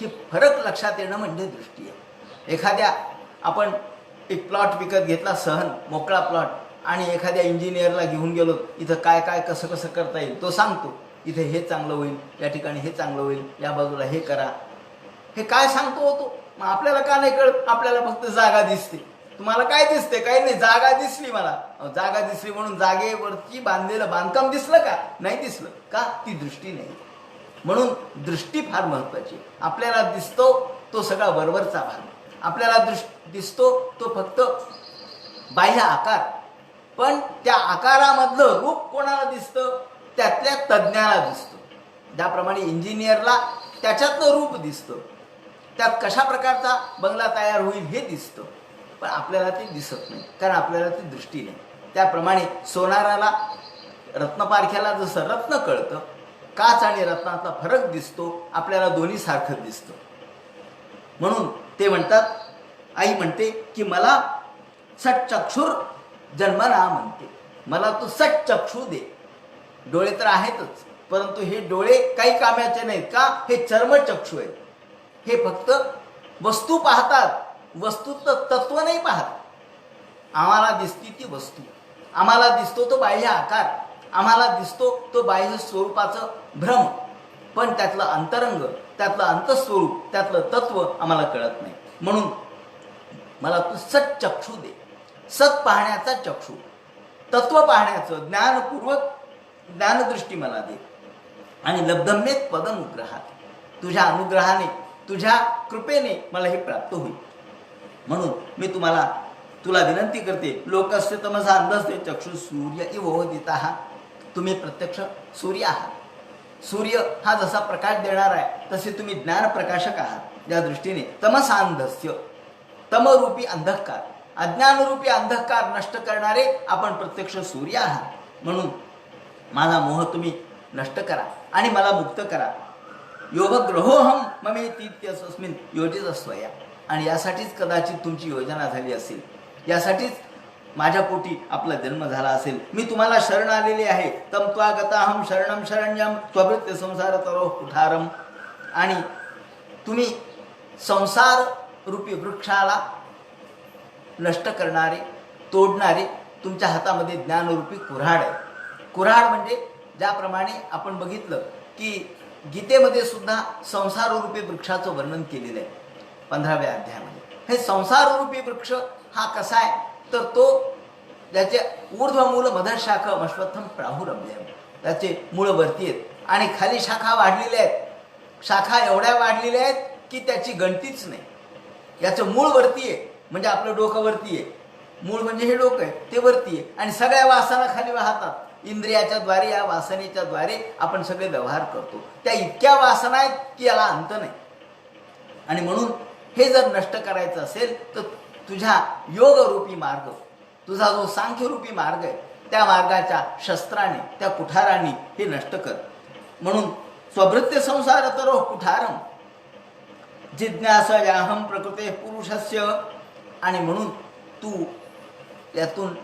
ही फरक लक्षात येणं म्हणजे दृष्टी आहे. एखाद्या आपण एक प्लॉट विकत घेतला, सहन मोकळा प्लॉट, आणि एखाद्या इंजिनियरला घेऊन गेलो, इथं काय काय कसं कसं करता येईल तो सांगतो. इथे हे चांगलं होईल, या ठिकाणी हे चांगलं होईल, या बाजूला हे करा, हे काय सांगतो होतो. मग आपल्याला का नाही कळत? आपल्याला फक्त जागा दिसते. तुम्हाला काय दिसते? काही नाही, जागा दिसली मला. जागा दिसली म्हणून जागेवरती बांधलेलं बांधकाम दिसलं का? नाही दिसलं. का? ती दृष्टी नाही. म्हणून दृष्टी फार महत्वाची. आपल्याला दिसतो तो सगळा वरवरचा भाग, आपल्याला दिसतो तो फक्त बाह्य आकार, पण त्या आकारामधलं रूप कोणाला दिसतं? त्यातल्या तज्ज्ञाला दिसतं. ज्याप्रमाणे इंजिनियरला त्याच्यातलं रूप दिसतं, त्यात कशा प्रकारचा बंगला तयार होईल हे दिसतं, पण आपल्याला ते दिसत नाही, कारण आपल्याला ती दृष्टी नाही. त्याप्रमाणे सोनाराला, रत्नपारख्याला जसं रत्न कळतं, काच आणि रत्नातला फरक दिसतो, आपल्याला दोन्ही सारखं दिसतं. म्हणून ते म्हणतात, आई म्हणते की मला सच्चक्षुर जन्मना म्हणते, मला तू सच्चक्षु दे. डोळे तर आहेतच, परंतु हे डोळे काही कामाचे नाहीत. का? हे चर्मचक्षु आहेत. हे फक्त वस्तू पाहतात, वस्तूचं तत्व नाही पाहत. आम्हाला दिसती ती वस्तू, आम्हाला दिसतो तो बाह्य आकार, आम्हाला दिसतो तो बाह्य स्वरूपाचं भ्रम, पण त्यातलं अंतरंग, त्यातलं अंतस्वरूप, त्यातलं तत्व आम्हाला कळत नाही. म्हणून मला तू सच्चक्षु दे, सत पाहण्याचा चक्षु, तत्व पाहण्याचं ज्ञानपूर्वक ज्ञानदृष्टी मला दे. आणि लब्धम्येत पदनुग्रहात, तुझ्या अनुग्रहाने, तुझ्या कृपेने मला हे प्राप्त होईल. म्हणून मी तुला विनंती करते, लोकस्य तमसा अंधस्ते चक्षु सूर्य इवोदितः. तुम्ही प्रत्यक्ष सूर्य आहात. सूर्य हा जसा प्रकाश देणार आहे तसे तुम्ही ज्ञान प्रकाशक आहात. या दृष्टीने तमसांधस्य, तमरूपी अंधकार, अज्ञानरूपी अंधकार नष्ट करणारे आपण प्रत्यक्ष सूर्य आहात. म्हणून माझा मोह तुम्ही नष्ट करा आणि मला मुक्त करा. योगग्रहोहम ममेतीत्यस्मिन् योजित स्वया. आणि यासाठीच कदाचित तुमची योजना झाली असेल, यासाठीच माझ्या पोटी आपला जन्म झाला असेल. मी तुम्हाला शरण आलेले आहे. तम त्वागताहम शरणम शरण्यम त्वभृत्य संसार तरोः कुठारम. आणि तुम्ही संसार रूपी वृक्षाला नष्ट करणारे, तोडणारे, तुमच्या हातामध्ये ज्ञानरूपी कुऱ्हाड आहे. कुऱ्हाड म्हणजे ज्याप्रमाणे आपण बघितलं की गीतेमध्ये सुद्धा संसाररूपी वृक्षाचं वर्णन केलेलं आहे 15व्या अध्यायामध्ये. हे संसाररूपी वृक्ष हा कसा आहे तर तो ज्याचे ऊर्ध्वमूल मधशाख अश्वत्थम प्राहुरभ्यम, त्याचे मूळ वरती आहेत आणि खाली शाखा वाढलेल्या आहेत. शाखा एवढ्या वाढलेल्या आहेत की त्याची गणतीच नाही. याचं मूळ वरती आहे, म्हणजे आपलं डोकं वरती आहे. मूळ म्हणजे हे डोकं आहे ते वरती आहे आणि सगळ्या वासना खाली वाहतात. इंद्रियाच्या द्वारे, या वासनेच्या द्वारे आपण सगळे व्यवहार करतो. त्या इतक्या वासना आहेत की याला अंत नाही. आणि म्हणून हे जर नष्ट करायचं असेल तर तुझ्या योगरूपी मार्ग, तुझा जो सांख्यरूपी मार्ग आहे, त्या मार्गाच्या शस्त्राने, त्या कुठाराने हे नष्ट कर. म्हणून स्वभृत्य संसार तरोः कुठारम जिज्ञासयाहम प्रकृते पुरुषस्य. आणि म्हणून तू यातून,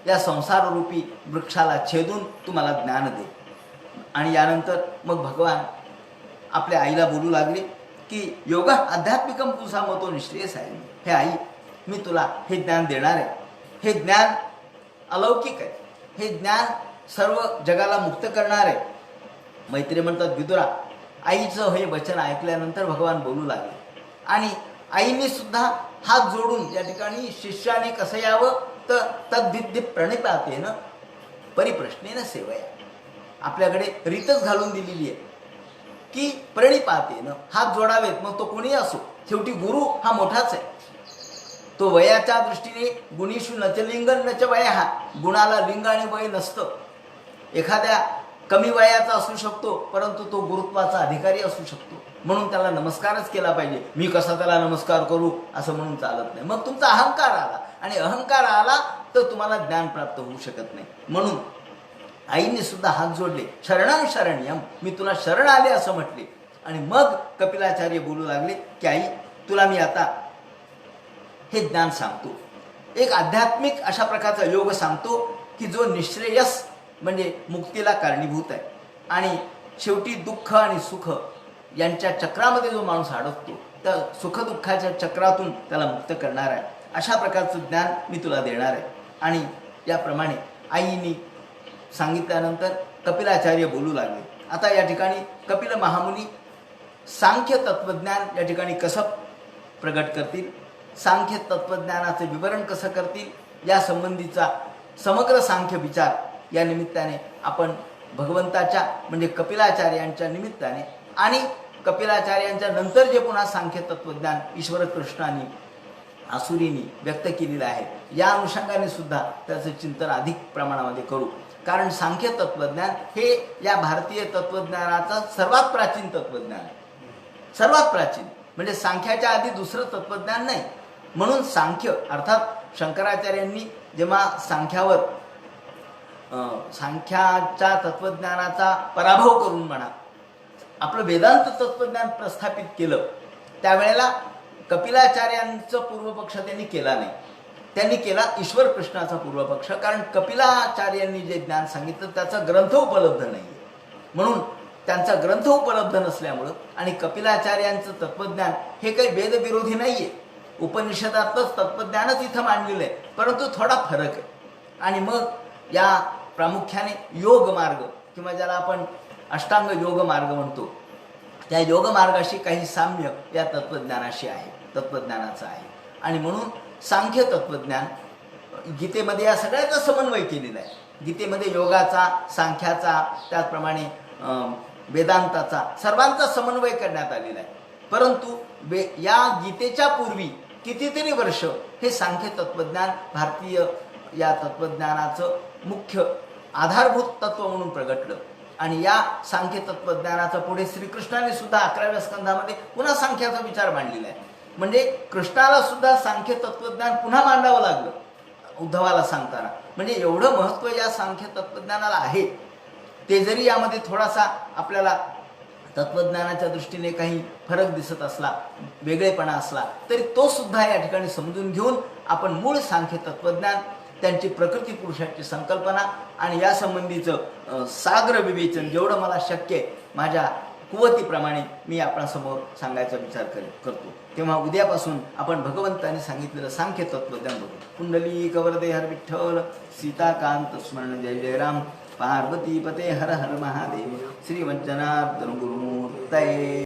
या संसाररूपी वृक्षाला छेदून तू मला ज्ञान दे. आणि यानंतर मग भगवान आपल्या आईला बोलू लागले की योग आध्यात्मिकम पुसा मतो निश्रेयस आहे. हे आई, मी तुला हे ज्ञान देणार आहे. हे ज्ञान अलौकिक आहे, हे ज्ञान सर्व जगाला मुक्त करणार आहे. मैत्री म्हणतात, विदुरा, आईचं हे वचन ऐकल्यानंतर भगवान बोलू लागले. आणि आईने सुद्धा हात जोडून या ठिकाणी शिष्याने कसं यावं तर तद्विद्य प्रणिपातेन परिप्रश्नेन सेवया, आपल्याकडे रीतच घालून दिलेली आहे की प्रणिपातेन हात जोडावेत, मग तो कोणी असो. शेवटी गुरु हा मोठाच आहे. तो वयाच्या दृष्टीने गुणीषु नच लिंग नच वया, गुणाला लिंग आणि वय नसतं. एखाद्या कमी वयाचा असू शकतो, परंतु तो गुरुत्वाचा अधिकारी असू शकतो, म्हणून त्याला नमस्कारच केला पाहिजे. मी कसा त्याला नमस्कार करू असं म्हणून चालत नाही. मग तुमचा अहंकार आला, आणि अहंकार आला तर तुम्हाला ज्ञान प्राप्त होऊ शकत नाही. म्हणून आईने सुद्धा हात जोडले, शरणं शरण्यम, मी तुला शरण आले असं म्हटले. आणि मग कपिलाचार्य बोलू लागले की आई, तुला मी आता हे ज्ञान सांगतो, एक आध्यात्मिक अशा प्रकारचा योग सांगतो की जो निश्रेयस म्हणजे मुक्तीला कारणीभूत आहे. आणि शेवटी दुःख आणि सुख यांच्या चक्रामध्ये जो माणूस अडकतो, त्या सुखदुःखाच्या चक्रातून त्याला मुक्त करणार आहे. अशा प्रकारचं ज्ञान मी तुला देणार आहे. आणि याप्रमाणे आईनी सांगितल्यानंतर कपिलाचार्य बोलू लागले. आता या ठिकाणी कपिल महामुनी सांख्य तत्वज्ञान या ठिकाणी कसं प्रगट करतील, सांख्य तत्वज्ञानाचे विवरण कसं करतील, या संबंधीचा समग्र सांख्य विचार या निमित्ताने आपण भगवंताच्या म्हणजे कपिलाचार्यांच्या निमित्ताने आणि कपिलाचार्यांच्या नंतर जे पुन्हा सांख्य तत्वज्ञान ईश्वर कृष्णाने आसुरींनी व्यक्त केलेलं आहे, या अनुषंगाने सुद्धा त्याचं चिंतन अधिक प्रमाणामध्ये करू. कारण सांख्य तत्वज्ञान हे या भारतीय तत्वज्ञानाचं सर्वात प्राचीन तत्वज्ञान आहे. सर्वात प्राचीन म्हणजे सांख्याच्या आधी दुसरं तत्वज्ञान नाही. म्हणून सांख्य अर्थात शंकराचार्यांनी जेव्हा सांख्यावर सांख्याच्या तत्वज्ञानाचा पराभव करून म्हणा आपलं वेदांत तत्वज्ञान प्रस्थापित केलं, त्यावेळेला कपिलाचार्यांचं पूर्वपक्ष त्यांनी केला नाही. त्यांनी केला ईश्वर कृष्णाचा पूर्वपक्ष. कारण कपिलाचार्यांनी जे ज्ञान सांगितलं त्याचा ग्रंथ उपलब्ध नाही आहे. म्हणून त्यांचा ग्रंथ उपलब्ध नसल्यामुळं आणि कपिलाचार्यांचं तत्वज्ञान हे काही वेदविरोधी नाही आहे. उपनिषदातलंच तत्वज्ञानच इथं मांडलेलं आहे, परंतु थोडा फरक आहे. आणि मग या प्रामुख्याने योग मार्ग किंवा ज्याला आपण अष्टांग योग मार्ग म्हणतो, त्या योग मार्गाशी काही साम्य या तत्वज्ञानाशी आहे, तत्वज्ञानाचं आहे. आणि म्हणून सांख्य तत्वज्ञान गीतेमध्ये या सगळ्याचा समन्वय केलेला आहे. गीतेमध्ये योगाचा, सांख्याचा, त्याचप्रमाणे वेदांताचा सर्वांचा समन्वय करण्यात आलेला आहे. परंतु या गीतेच्या पूर्वी कितीतरी वर्ष हे सांख्य तत्वज्ञान भारतीय या तत्वज्ञानाचं मुख्य आधारभूत तत्व म्हणून प्रगटलं. आणि या सांख्य तत्वज्ञानाचा पुढे श्रीकृष्णाने सुद्धा 11व्या स्कंधामध्ये पुन्हा सांख्याचा विचार मांडलेला आहे. म्हणजे कृष्णाला सुद्धा सांख्य तत्वज्ञान पुन्हा मांडावं लागलं उद्धवाला सांगताना. म्हणजे एवढं महत्त्व या सांख्य तत्वज्ञानाला आहे. ते जरी यामध्ये थोडासा आपल्याला तत्वज्ञानाच्या दृष्टीने काही फरक दिसत असला, वेगळेपणा असला, तरी तो सुद्धा या ठिकाणी समजून घेऊन आपण मूळ सांख्य तत्वज्ञान, त्यांची प्रकृती पुरुषाची संकल्पना आणि या संबंधीचं साग्र विवेचन जेवढं मला शक्य आहे माझ्या कुवतीप्रमाणे मी आपणासमोर सांगायचा विचार करतो. तेव्हा उद्यापासून आपण भगवंतांनी सांगितलेलं सांख्य तत्वज्ञान बघू. कुंडली कवरदे हर विठ्ठल, सीताकांत स्मरण जय जय राम, पार्वती पते हर हर महादेव, श्री वंचनार्दन गुरुमूर्तये.